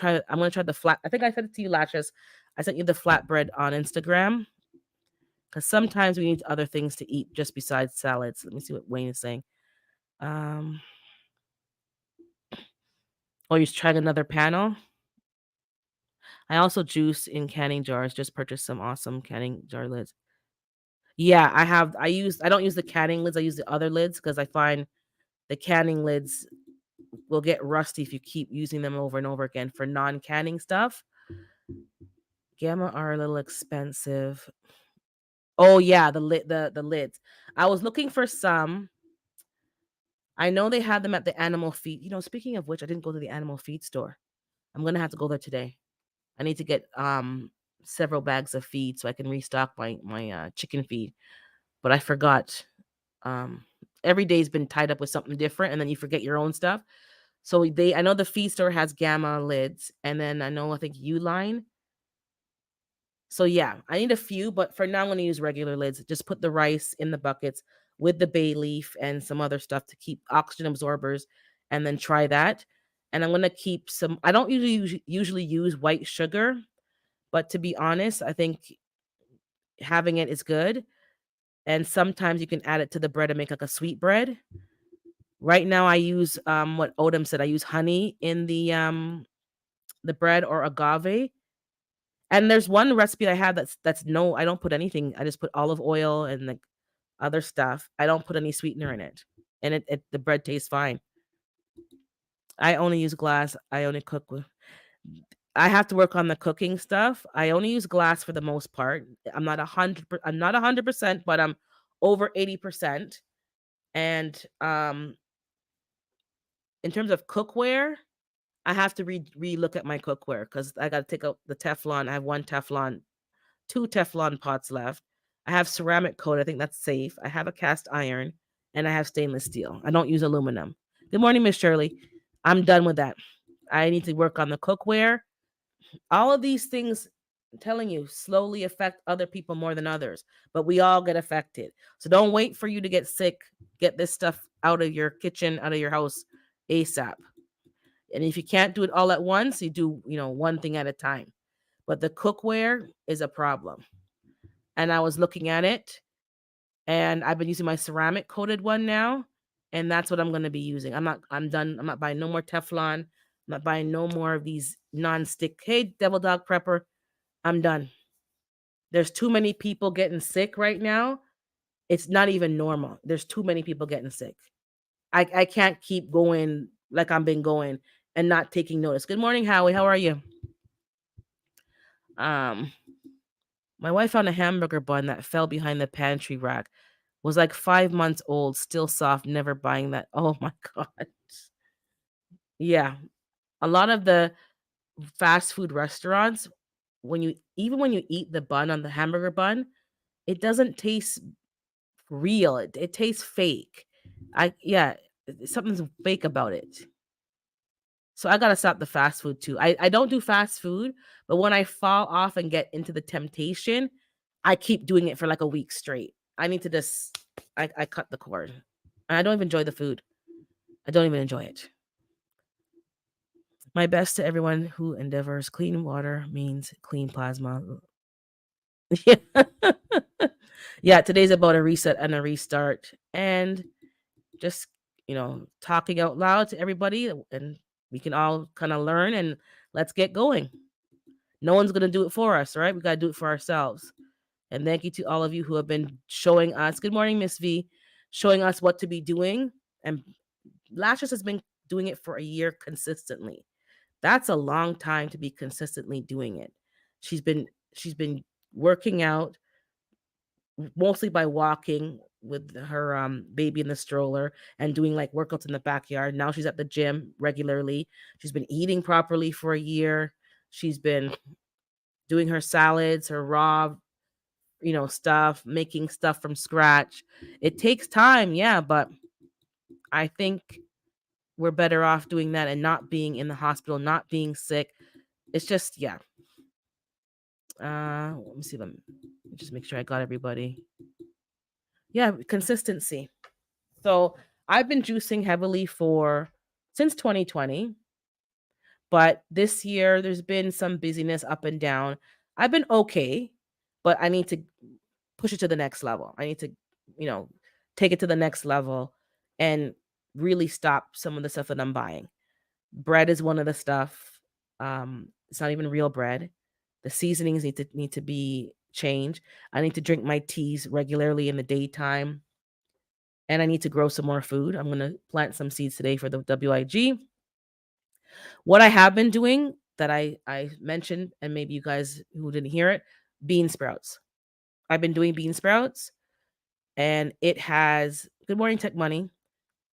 try the flat. I think I sent it to you, Lashes. I sent you the flatbread on Instagram. Because sometimes we need other things to eat just besides salads. Let me see what Wayne is saying. Um, oh, you're trying another panel? I also juice in canning jars. Just purchased some awesome canning jar lids. Yeah, I don't use the canning lids. I use the other lids because I find the canning lids will get rusty if you keep using them over and over again for non-canning stuff. Gamma are a little expensive. Oh yeah, the lids. I was looking for some. I know they had them at the animal feed. Speaking of which, I didn't go to the animal feed store. I'm gonna have to go there today. I need to get several bags of feed so I can restock my chicken feed. But I forgot. Um, every day's been tied up with something different, and then you forget your own stuff. So I know the feed store has Gamma lids, and then I think Uline. So yeah, I need a few, but for now I'm gonna use regular lids. Just put the rice in the buckets with the bay leaf and some other stuff to keep oxygen absorbers, and then try that. And I'm gonna keep some. I don't usually use white sugar, but to be honest, I think having it is good. And sometimes you can add it to the bread and make like a sweet bread. Right now, I use what Odom said. I use honey in the bread or agave, And there's one recipe I have that's no, I don't put anything. I just put olive oil and like other stuff. I don't put any sweetener in it, and it the bread tastes fine. I only use glass. I only cook with. I have to work on the cooking stuff. I only use glass for the most part. I'm not 100%, but I'm over 80%. And in terms of cookware, I have to re-look at my cookware because I got to take out the Teflon. I have two Teflon pots left. I have ceramic coat. I think that's safe. I have a cast iron, and I have stainless steel. I don't use aluminum. Good morning, Miss Shirley. I'm done with that. I need to work on the cookware. All of these things, I'm telling you, slowly affect other people more than others, but we all get affected. So don't wait for you to get sick. Get this stuff out of your kitchen, out of your house ASAP. And if you can't do it all at once, you do, one thing at a time. But the cookware is a problem. And I was looking at it, and I've been using my ceramic coated one now, and that's what I'm going to be using. I'm done. I'm not buying no more Teflon. I'm not buying no more of these non-stick. Hey, Devil Dog Prepper, I'm done. There's too many people getting sick right now. It's not even normal. There's too many people getting sick. I can't keep going like I've been going and not taking notice. Good morning, Howie. How are you? Um, my wife found a hamburger bun that fell behind the pantry rack. Was like 5 months old, still soft, never buying that. Oh my God. Yeah. A lot of the fast food restaurants, when you eat the bun on the hamburger bun, it doesn't taste real. It tastes fake. Yeah, something's fake about it. So I gotta stop the fast food too. I don't do fast food, but when I fall off and get into the temptation, I keep doing it for like a week straight. I need to just I cut the cord. And I don't even enjoy the food. I don't even enjoy it. My best to everyone who endeavors clean water means clean plasma. Yeah. Yeah, today's about a reset and a restart. And just, talking out loud to everybody, and we can all kind of learn, and let's get going. No one's going to do it for us, right? We got to do it for ourselves. And thank you to all of you who have been showing us. Good morning, Miss V. Showing us what to be doing. And Lashes has been doing it for a year consistently. That's a long time to be consistently doing it. She's been working out mostly by walking with her baby in the stroller and doing like workouts in the backyard. Now she's at the gym regularly. She's been eating properly for a year. She's been doing her salads, her raw, stuff, making stuff from scratch. It takes time, yeah, but I think we're better off doing that and not being in the hospital, not being sick. It's just, yeah. Let me see them. Just make sure I got everybody. Yeah, consistency. So I've been juicing heavily since 2020, but this year there's been some busyness up and down. I've been okay, but I need to push it to the next level. I need to, you know, take it to the next level and really stop some of the stuff that I'm buying. Bread is one of the stuff. It's not even real bread. The seasonings need to be changed. I need to drink my teas regularly in the daytime, and I need to grow some more food. I'm gonna plant some seeds today for the WIG. What I have been doing that I mentioned, and maybe you guys who didn't hear it, bean sprouts. I've been doing bean sprouts, and it has. Good morning, Tech Money.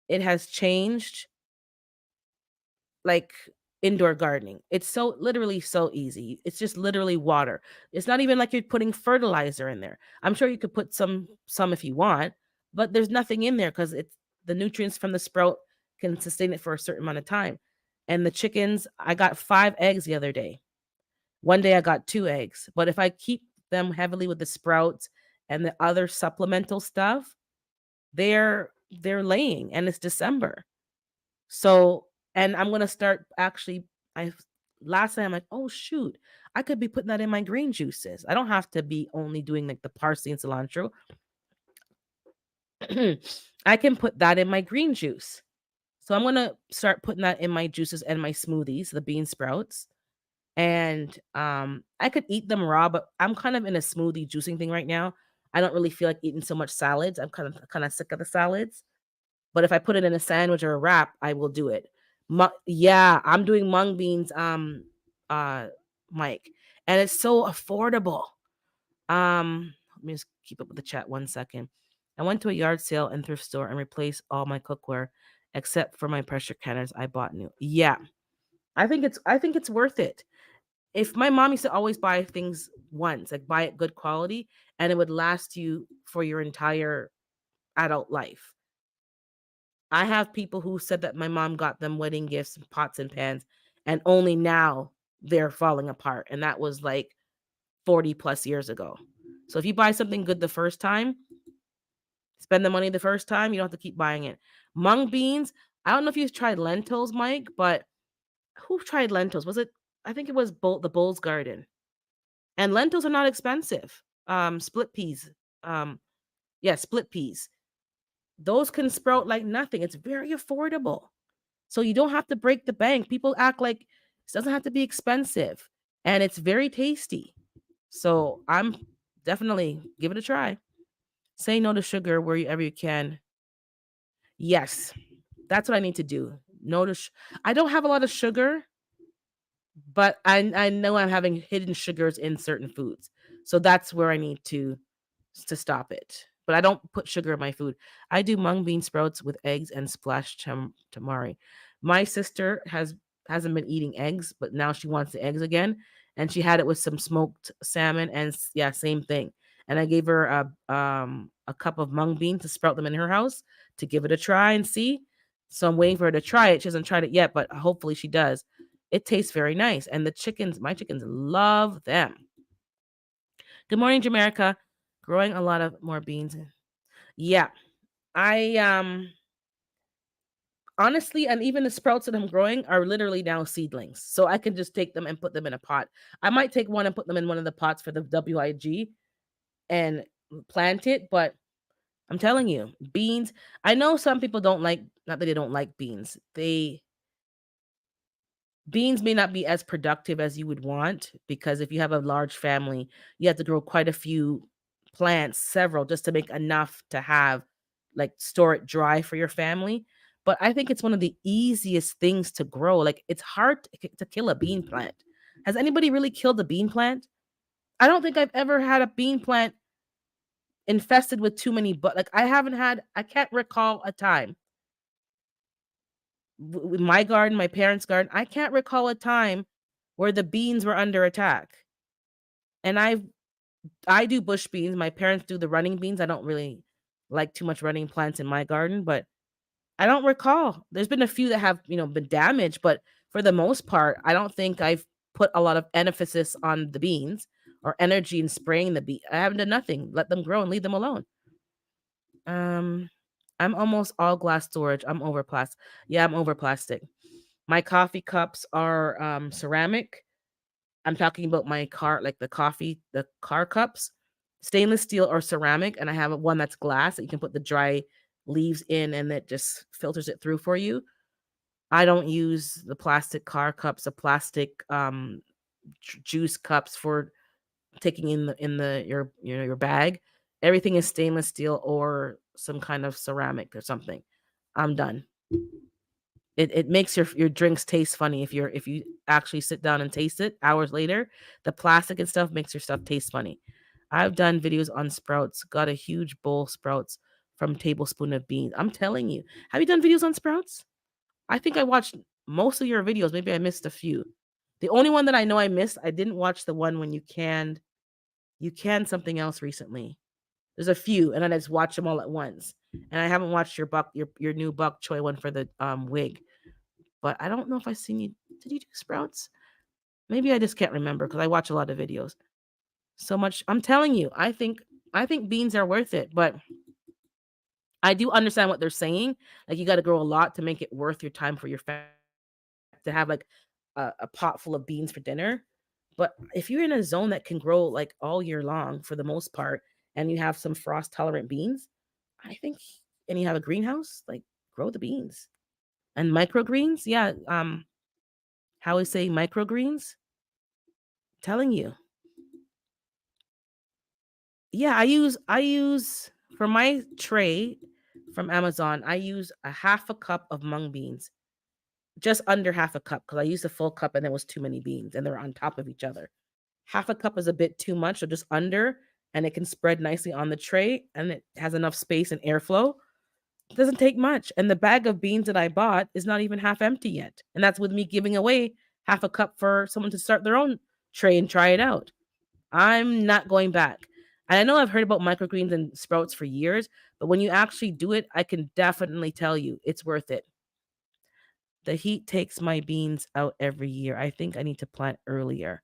It has changed like indoor gardening. It's so literally so easy. It's just literally water. It's not even like you're putting fertilizer in there. I'm sure you could put some if you want, but there's nothing in there because it's the nutrients from the sprout can sustain it for a certain amount of time. And the chickens, I got 5 eggs the other day. One day I got 2 eggs. But if I keep them heavily with the sprouts and the other supplemental stuff, they're laying, and it's December. So, and I'm gonna start actually. I Last night I'm like, oh shoot, I could be putting that in my green juices. I don't have to be only doing like the parsley and cilantro. I can put that in my green juice. So I'm gonna start putting that in my juices and my smoothies, the bean sprouts. And I could eat them raw, but I'm kind of in a smoothie juicing thing right now. I don't really feel like eating so much salads. I'm kind of sick of the salads. But if I put it in a sandwich or a wrap, I will do it. Yeah, I'm doing mung beans, uh, Mike, and it's so affordable. Let me just keep up with the chat 1 second. I went to a yard sale and thrift store and replaced all my cookware except for my pressure canners. I bought new. Yeah, I think it's worth it. If my mom used to always buy things once, like buy it good quality, and it would last you for your entire adult life. I have people who said that my mom got them wedding gifts, pots and pans, and only now they're falling apart. And that was like 40 plus years ago. So if you buy something good the first time, spend the money the first time, you don't have to keep buying it. Mung beans, I don't know if you've tried lentils, Mike, but who tried lentils? Was it, I think it was the Bull's Garden. And lentils are not expensive. Split peas. Um, yeah, split peas. Those can sprout like nothing. It's very affordable. So you don't have to break the bank. People act like it doesn't have to be expensive and it's very tasty. So I'm definitely give it a try. Say no to sugar wherever you can. Yes, that's what I need to do. No to I don't have a lot of sugar, but I know I'm having hidden sugars in certain foods. So that's where I need to stop it. But I don't put sugar in my food. I do mung bean sprouts with eggs and splash tamari. My sister hasn't been eating eggs, but now she wants the eggs again, and she had it with some smoked salmon and yeah, same thing. And I gave her a cup of mung bean to sprout them in her house to give it a try and see. So I'm waiting for her to try it. She hasn't tried it yet, but hopefully she does. It tastes very nice, and my chickens love them. Good morning, Jamaica. Growing a lot of more beans. Yeah. I honestly, and even the sprouts that I'm growing are literally now seedlings. So I can just take them and put them in a pot. I might take one and put them in one of the pots for the WIG and plant it, but I'm telling you, beans, I know some people don't like, not that they don't like beans. Beans may not be as productive as you would want because if you have a large family, you have to grow quite a few plants, several, just to make enough to have like store it dry for your family. But I think it's one of the easiest things to grow. Like it's hard to kill a bean plant. Has anybody really killed a bean plant? I don't think I've ever had a bean plant infested with too many, but like I can't recall a time with my garden, my parents' garden. I can't recall a time where the beans were under attack. And I do bush beans. My parents do the running beans. I don't really like too much running plants in my garden, but I don't recall. There's been a few that have, been damaged, but for the most part, I don't think I've put a lot of emphasis on the beans or energy in spraying the bean. I haven't done nothing. Let them grow and leave them alone. Um, I'm almost all glass storage. I'm over plastic. Yeah, I'm over plastic. My coffee cups are ceramic. I'm talking about my car, like the car cups, stainless steel or ceramic, and I have one that's glass that you can put the dry leaves in and it just filters it through for you. I don't use the plastic car cups, the plastic juice cups for taking in the your bag. Everything is stainless steel or some kind of ceramic or something. I'm done. It makes your drinks taste funny if you actually sit down and taste it hours later. The plastic and stuff makes your stuff taste funny. I've done videos on sprouts, got a huge bowl sprouts from tablespoon of beans. I'm telling you. Have you done videos on sprouts? I think I watched most of your videos. Maybe I missed a few. The only one that I know I missed, I didn't watch the one when you canned something else recently. There's a few, and then I just watch them all at once. And I haven't watched your new bok choy one for the wig. But I don't know if I seen you. Did you do sprouts? Maybe I just can't remember because I watch a lot of videos. So much. I'm telling you, I think beans are worth it, but I do understand what they're saying. Like you got to grow a lot to make it worth your time for your family to have like a pot full of beans for dinner. But if you're in a zone that can grow like all year long for the most part, and you have some frost tolerant beans, I think, and you have a greenhouse, like grow the beans and microgreens. Yeah. How we say microgreens? Telling you. Yeah, I use for my tray from Amazon, I use a half a cup of mung beans. Just under half a cup because I used a full cup and there was too many beans and they're on top of each other. Half a cup is a bit too much, so just under, and it can spread nicely on the tray and it has enough space and airflow. It doesn't take much. And the bag of beans that I bought is not even half empty yet. And that's with me giving away half a cup for someone to start their own tray and try it out. I'm not going back. And I know I've heard about microgreens and sprouts for years, but when you actually do it, I can definitely tell you it's worth it. The heat takes my beans out every year. I think I need to plant earlier.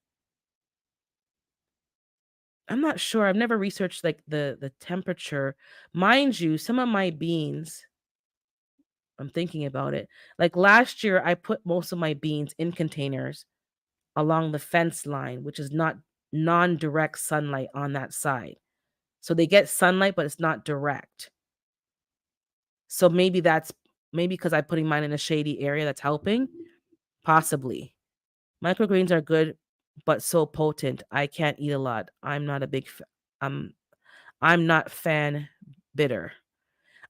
I'm not sure. I've never researched like the temperature. Mind you, some of my beans, I'm thinking about it. Like last year I put most of my beans in containers along the fence line, which is not non-direct sunlight on that side. So they get sunlight but it's not direct. So maybe because I'm putting mine in a shady area that's helping, possibly. Microgreens are good, but so potent. I can't eat a lot. I'm not a big I'm I'm not fan bitter.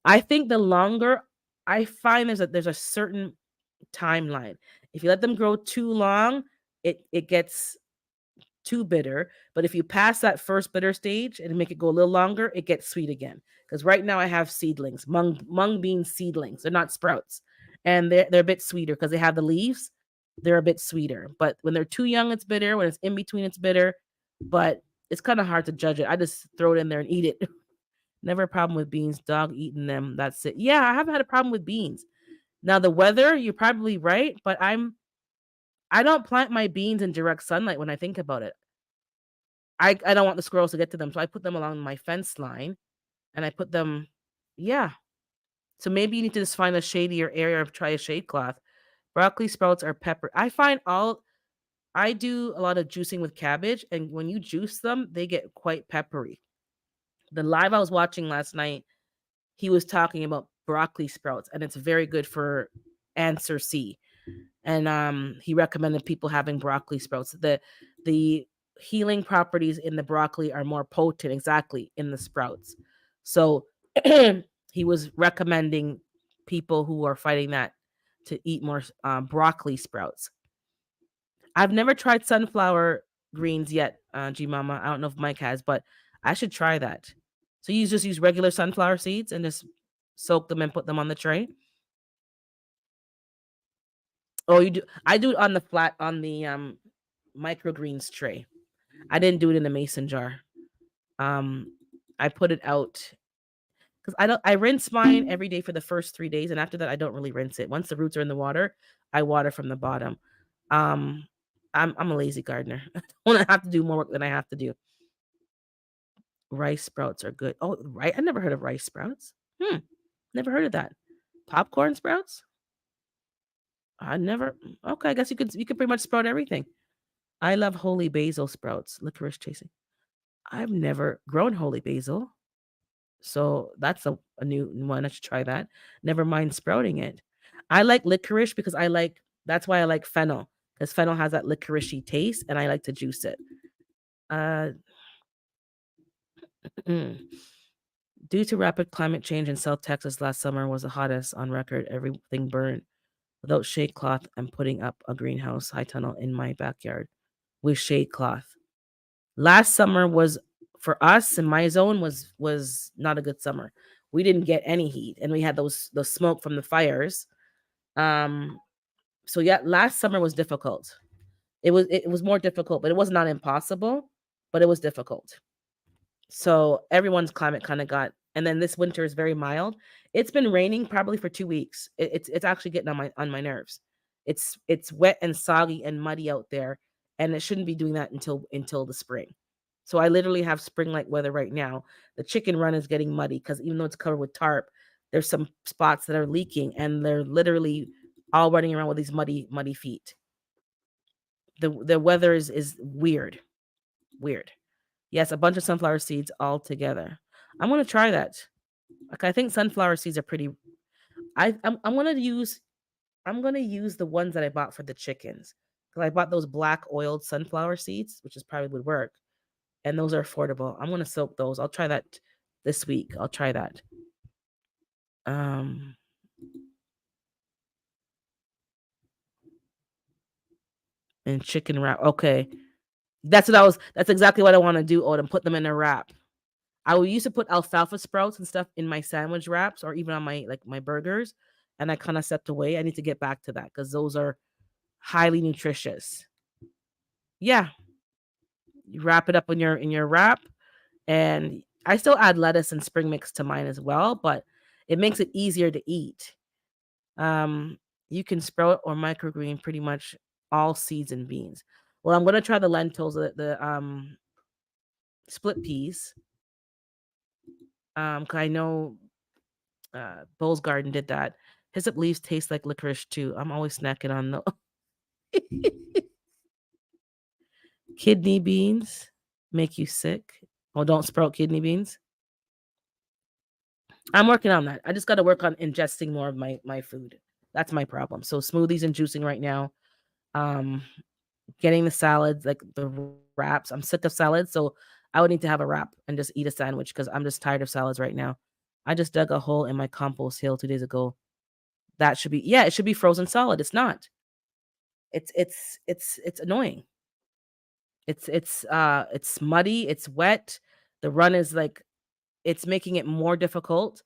I think the longer I find there's a certain timeline. If you let them grow too long, it gets too bitter. But if you pass that first bitter stage and make it go a little longer, it gets sweet again. Because right now I have seedlings, mung bean seedlings. They're not sprouts, and they're a bit sweeter because they have the leaves. They're a bit sweeter. But when they're too young, it's bitter. When it's in between, it's bitter. But it's kind of hard to judge it. I just throw it in there and eat it. Never a problem with beans. Dog eating them. That's it. Yeah, I haven't had a problem with beans. Now the weather, you're probably right, but I don't plant my beans in direct sunlight when I think about it. I don't want the squirrels to get to them, so I put them along my fence line, and I put them yeah. So maybe you need to just find a shadier area or try a shade cloth. Broccoli sprouts are pepper. I do a lot of juicing with cabbage, and when you juice them, they get quite peppery. The live I was watching last night, he was talking about broccoli sprouts, and it's very good for answer C. And he recommended people having broccoli sprouts. The healing properties in the broccoli are more potent exactly in the sprouts. So he was recommending people who are fighting that to eat more broccoli sprouts. I've never tried sunflower greens yet, G Mama. I don't know if Mike has, but I should try that. So you just use regular sunflower seeds and just soak them and put them on the tray. Oh, you do. I do it on the flat on the microgreens tray. I didn't do it in a mason jar. Um, I put it out because I rinse mine every day for the first 3 days, and after that I don't really rinse it. Once the roots are in the water, I water from the bottom. Um, I'm a lazy gardener. I don't want to have to do more work than I have to do. Rice sprouts are good. Oh, right. I never heard of rice sprouts. Never heard of that. Popcorn sprouts? I never. Okay, I guess you could pretty much sprout everything. I love holy basil sprouts, licorice chasing. I've never grown holy basil, so that's a new one. I should try that. Never mind sprouting it. I like licorice because that's why I like fennel because fennel has that licoricey taste, and I like to juice it. Uh, due to rapid climate change in South Texas last summer was the hottest on record. Everything burned. Without shade cloth, I'm putting up a greenhouse high tunnel in my backyard with shade cloth. Last summer was for us in my zone was not a good summer. We didn't get any heat and we had the smoke from the fires. Um so yeah, last summer was difficult. It was more difficult, but it was not impossible, but it was difficult. So everyone's climate kind of got and then this winter is very mild. It's been raining probably for 2 weeks. It's actually getting on my nerves. It's wet and soggy and muddy out there, and it shouldn't be doing that until the spring. So I literally have spring like weather right now. The chicken run is getting muddy because even though it's covered with tarp, there's some spots that are leaking, and they're literally all running around with these muddy feet. The weather is weird, weird. Yes, a bunch of sunflower seeds all together. I'm gonna try that. Like I think sunflower seeds are pretty. I'm gonna use the ones that I bought for the chickens 'Cause I bought those black oiled sunflower seeds, which is probably would work, and those are affordable. I'm gonna soak those. I'll try that this week. I'll try that. Um, and chicken wrap. Okay, that's exactly what I want to do. Oh, and put them in a wrap. I would used to put alfalfa sprouts and stuff in my sandwich wraps or even on my burgers, and I kind of stepped away. I need to get back to that because those are highly nutritious. Yeah, you wrap it up in your wrap, and I still add lettuce and spring mix to mine as well, but it makes it easier to eat. Um, you can sprout or microgreen pretty much all seeds and beans. Well, I'm gonna try the lentils, the split peas. 'Cause I know Bowles Garden did that. Hyssop leaves taste like licorice too. I'm always snacking on the kidney beans. Make you sick. Oh, don't sprout kidney beans. I'm working on that. I just got to work on ingesting more of my food. That's my problem. So smoothies and juicing right now. Um, getting the salads, like the wraps. I'm sick of salads, so I would need to have a wrap and just eat a sandwich because I'm just tired of salads right now. I just dug a hole in my compost hill 2 days ago. That should be yeah, it should be frozen solid. It's not. It's annoying. It's muddy, it's wet. The run is like it's making it more difficult.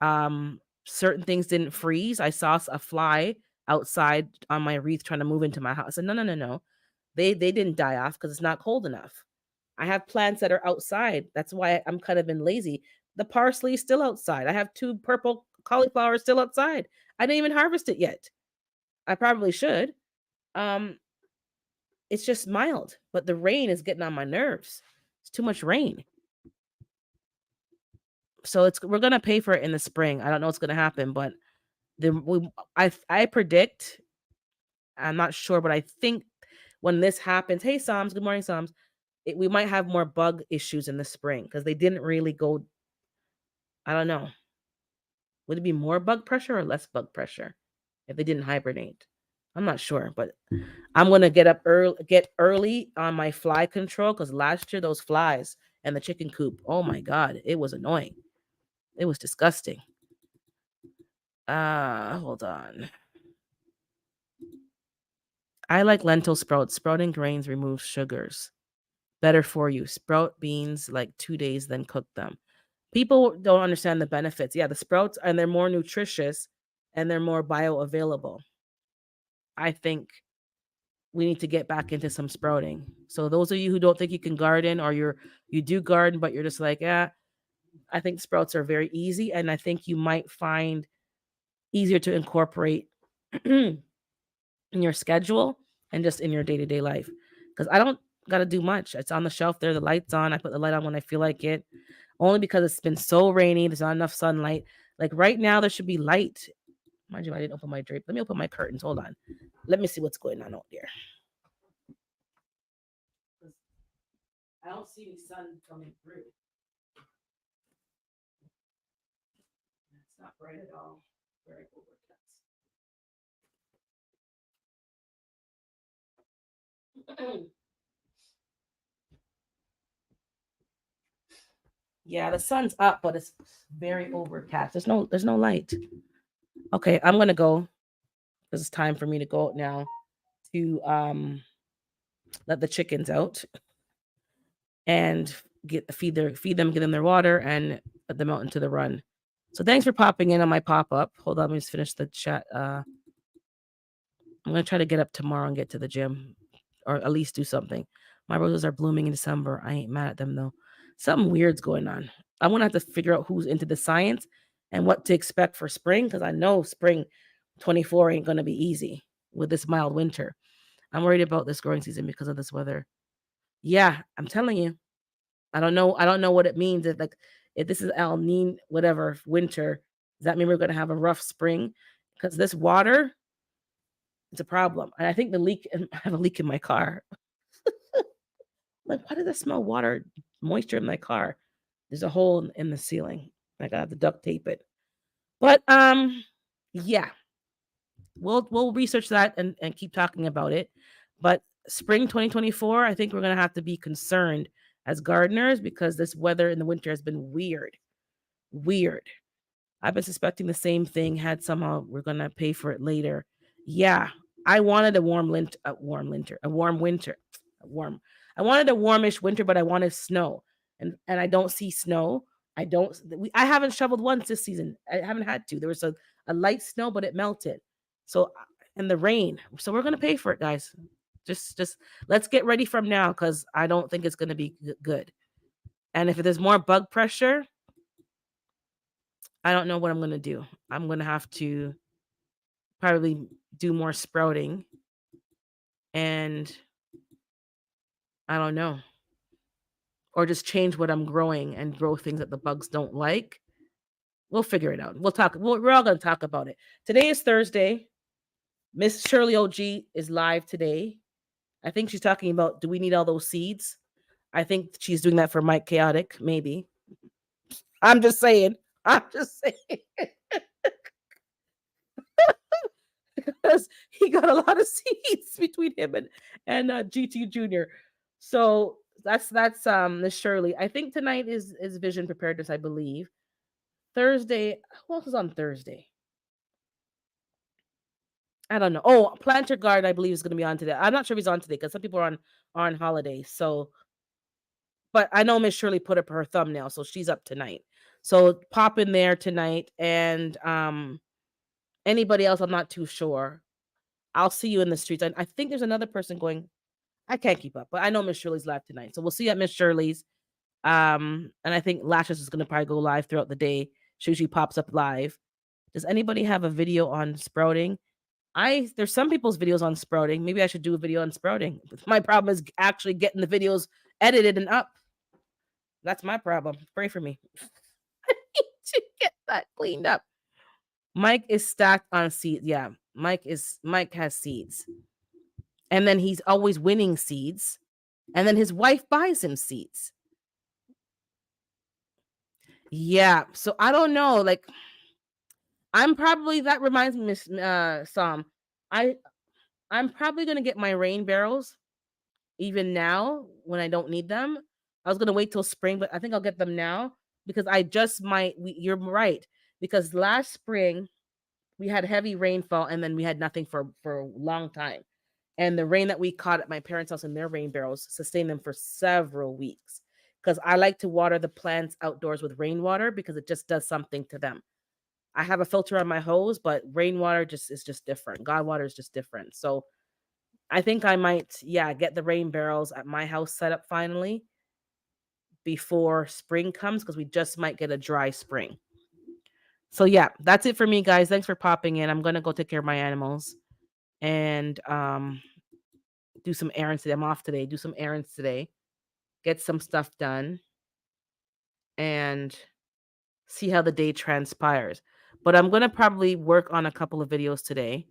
Certain things didn't freeze. I saw a fly outside on my wreath trying to move into my house. I said, no, no, no, no. They didn't die off because it's not cold enough. I have plants that are outside. That's why I'm kind of been lazy. The parsley is still outside. I have 2 purple cauliflowers still outside. I didn't even harvest it yet. I probably should. Um, it's just mild, but the rain is getting on my nerves. It's too much rain. So we're gonna pay for it in the spring. I don't know what's gonna happen, but the we I predict. I'm not sure, but I think when this happens, hey Psalms, good morning Psalms. We might have more bug issues in the spring because they didn't really go. I don't know. Would it be more bug pressure or less bug pressure if they didn't hibernate? I'm not sure, but I'm gonna get early on my fly control because last year those flies and the chicken coop. Oh my god, it was annoying. It was disgusting. Hold on. I like lentil sprouts. Sprouting grains removes sugars. Better for you. Sprout beans like 2 days, then cook them. People don't understand the benefits. Yeah, the sprouts and they're more nutritious and they're more bioavailable. I think we need to get back into some sprouting. So those of you who don't think you can garden or you do garden, but you're just like, yeah, I think sprouts are very easy, and I think you might find easier to incorporate in your schedule and just in your day-to-day life. Because I don't gotta do much. It's on the shelf there, the light's on. I put the light on when I feel like it. Only because it's been so rainy, there's not enough sunlight. Like right now, there should be light. Mind you, I didn't open my drape. Let me open my curtains. Hold on. Let me see what's going on out there. I don't see any sun coming through. It's not bright at all. Very overcast. Yeah, the sun's up, but it's very overcast. There's no light. Okay, I'm gonna go. Because it's time for me to go out now to let the chickens out and feed them, give them their water, and let them out into the run. So thanks for popping in on my pop up. Hold on, let me just finish the chat. I'm gonna try to get up tomorrow and get to the gym, or at least do something. My roses are blooming in December. I ain't mad at them though. Something weird's going on. I'm gonna have to figure out who's into the science and what to expect for spring because I know spring 24 ain't gonna be easy with this mild winter. I'm worried about this growing season because of this weather. Yeah, I'm telling you. I don't know what it means. If this is El Nino, whatever winter, does that mean we're gonna have a rough spring? Because this water, it's a problem. And I think the leak. I have a leak in my car. Like, why does it smell water moisture in my car? There's a hole in the ceiling. I gotta have to duct tape it. But yeah, we'll research that and keep talking about it. But spring 2024, I think we're going to have to be concerned as gardeners because this weather in the winter has been weird. Weird. I've been suspecting the same thing. Had somehow we're gonna pay for it later. Yeah, I wanted a warm winter, a warm winter, a warm. I wanted a warmish winter, but I wanted snow, and I don't see snow. I don't. I haven't shoveled once this season. I haven't had to. There was a light snow, but it melted. So and the rain. So we're gonna pay for it, guys. Just let's get ready from now because I don't think it's gonna be good. And if there's more bug pressure, I don't know what I'm going to do. I'm going to have to probably do more sprouting and I don't know. Or just change what I'm growing and grow things that the bugs don't like. We'll figure it out. We'll talk. We're all going to talk about it. Today is Thursday. Miss Shirley OG is live today. I think she's talking about do we need all those seeds? I think she's doing that for Mike Chaotic, maybe. I'm just saying. I'm just saying. Because he got a lot of seeds between him and GT Junior. So that's Miss Shirley. I think tonight is vision preparedness, I believe. Thursday, who else is on Thursday? I don't know. Oh, Planter Guard, I believe, is going to be on today. I'm not sure if he's on today because some people are on holiday. So, but I know Miss Shirley put up her thumbnail, so she's up tonight. So pop in there tonight, and anybody else, I'm not too sure. I'll see you in the streets. I think there's another person going. I can't keep up, but I know Miss Shirley's live tonight. So we'll see you at Miss Shirley's. And I think Lashes is going to probably go live throughout the day. She usually pops up live. Does anybody have a video on sprouting? There's some people's videos on sprouting. Maybe I should do a video on sprouting. My problem is actually getting the videos edited and up. That's my problem. Pray for me. I need to get that cleaned up. Mike is stacked on seeds. Yeah, Mike has seeds. And then he's always winning seeds. And then his wife buys him seeds. Yeah. So I don't know. Like, I'm probably that reminds me, Miss Psalm. I'm probably gonna get my rain barrels even now when I don't need them. I was gonna wait till spring, but I think I'll get them now because I just might. You're right because last spring we had heavy rainfall and then we had nothing for a long time. And the rain that we caught at my parents' house in their rain barrels sustained them for several weeks. Because I like to water the plants outdoors with rainwater because it just does something to them. I have a filter on my hose, but rainwater is just different. God water is just different. So I think I might, get the rain barrels at my house set up finally before spring comes because we just might get a dry spring. So yeah, that's it for me, guys. Thanks for popping in. I'm gonna go take care of my animals and do some errands today. I'm off today. Do some errands today. Get some stuff done and see how the day transpires. But I'm going to probably work on a couple of videos today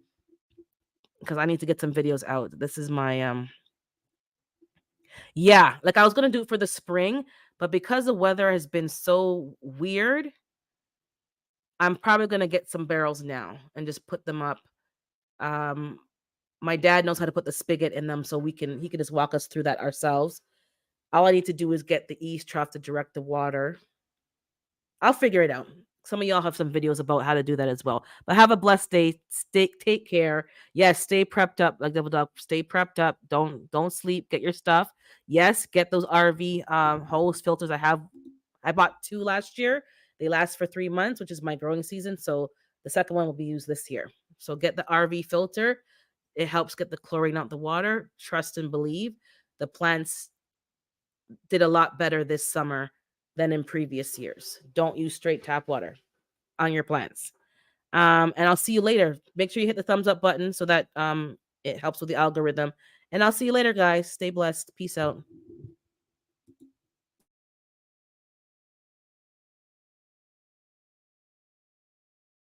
because I need to get some videos out. This is my like I was going to do it for the spring, but because the weather has been so weird, I'm probably going to get some barrels now and just put them up. My dad knows how to put the spigot in them so he can just walk us through that ourselves. All I need to do is get the east trough to direct the water. I'll figure it out. Some of y'all have some videos about how to do that as well. But have a blessed day. Take care. Yes, stay prepped up like Double Dog. Stay prepped up. Don't sleep. Get your stuff. Yes, get those RV hose filters. I bought 2 last year. They last for 3 months, which is my growing season. So the second one will be used this year. So get the RV filter. It helps get the chlorine out the water. Trust and believe. The plants did a lot better this summer than in previous years. Don't use straight tap water on your plants. And I'll see you later. Make sure you hit the thumbs up button so that it helps with the algorithm. And I'll see you later, guys. Stay blessed. Peace out.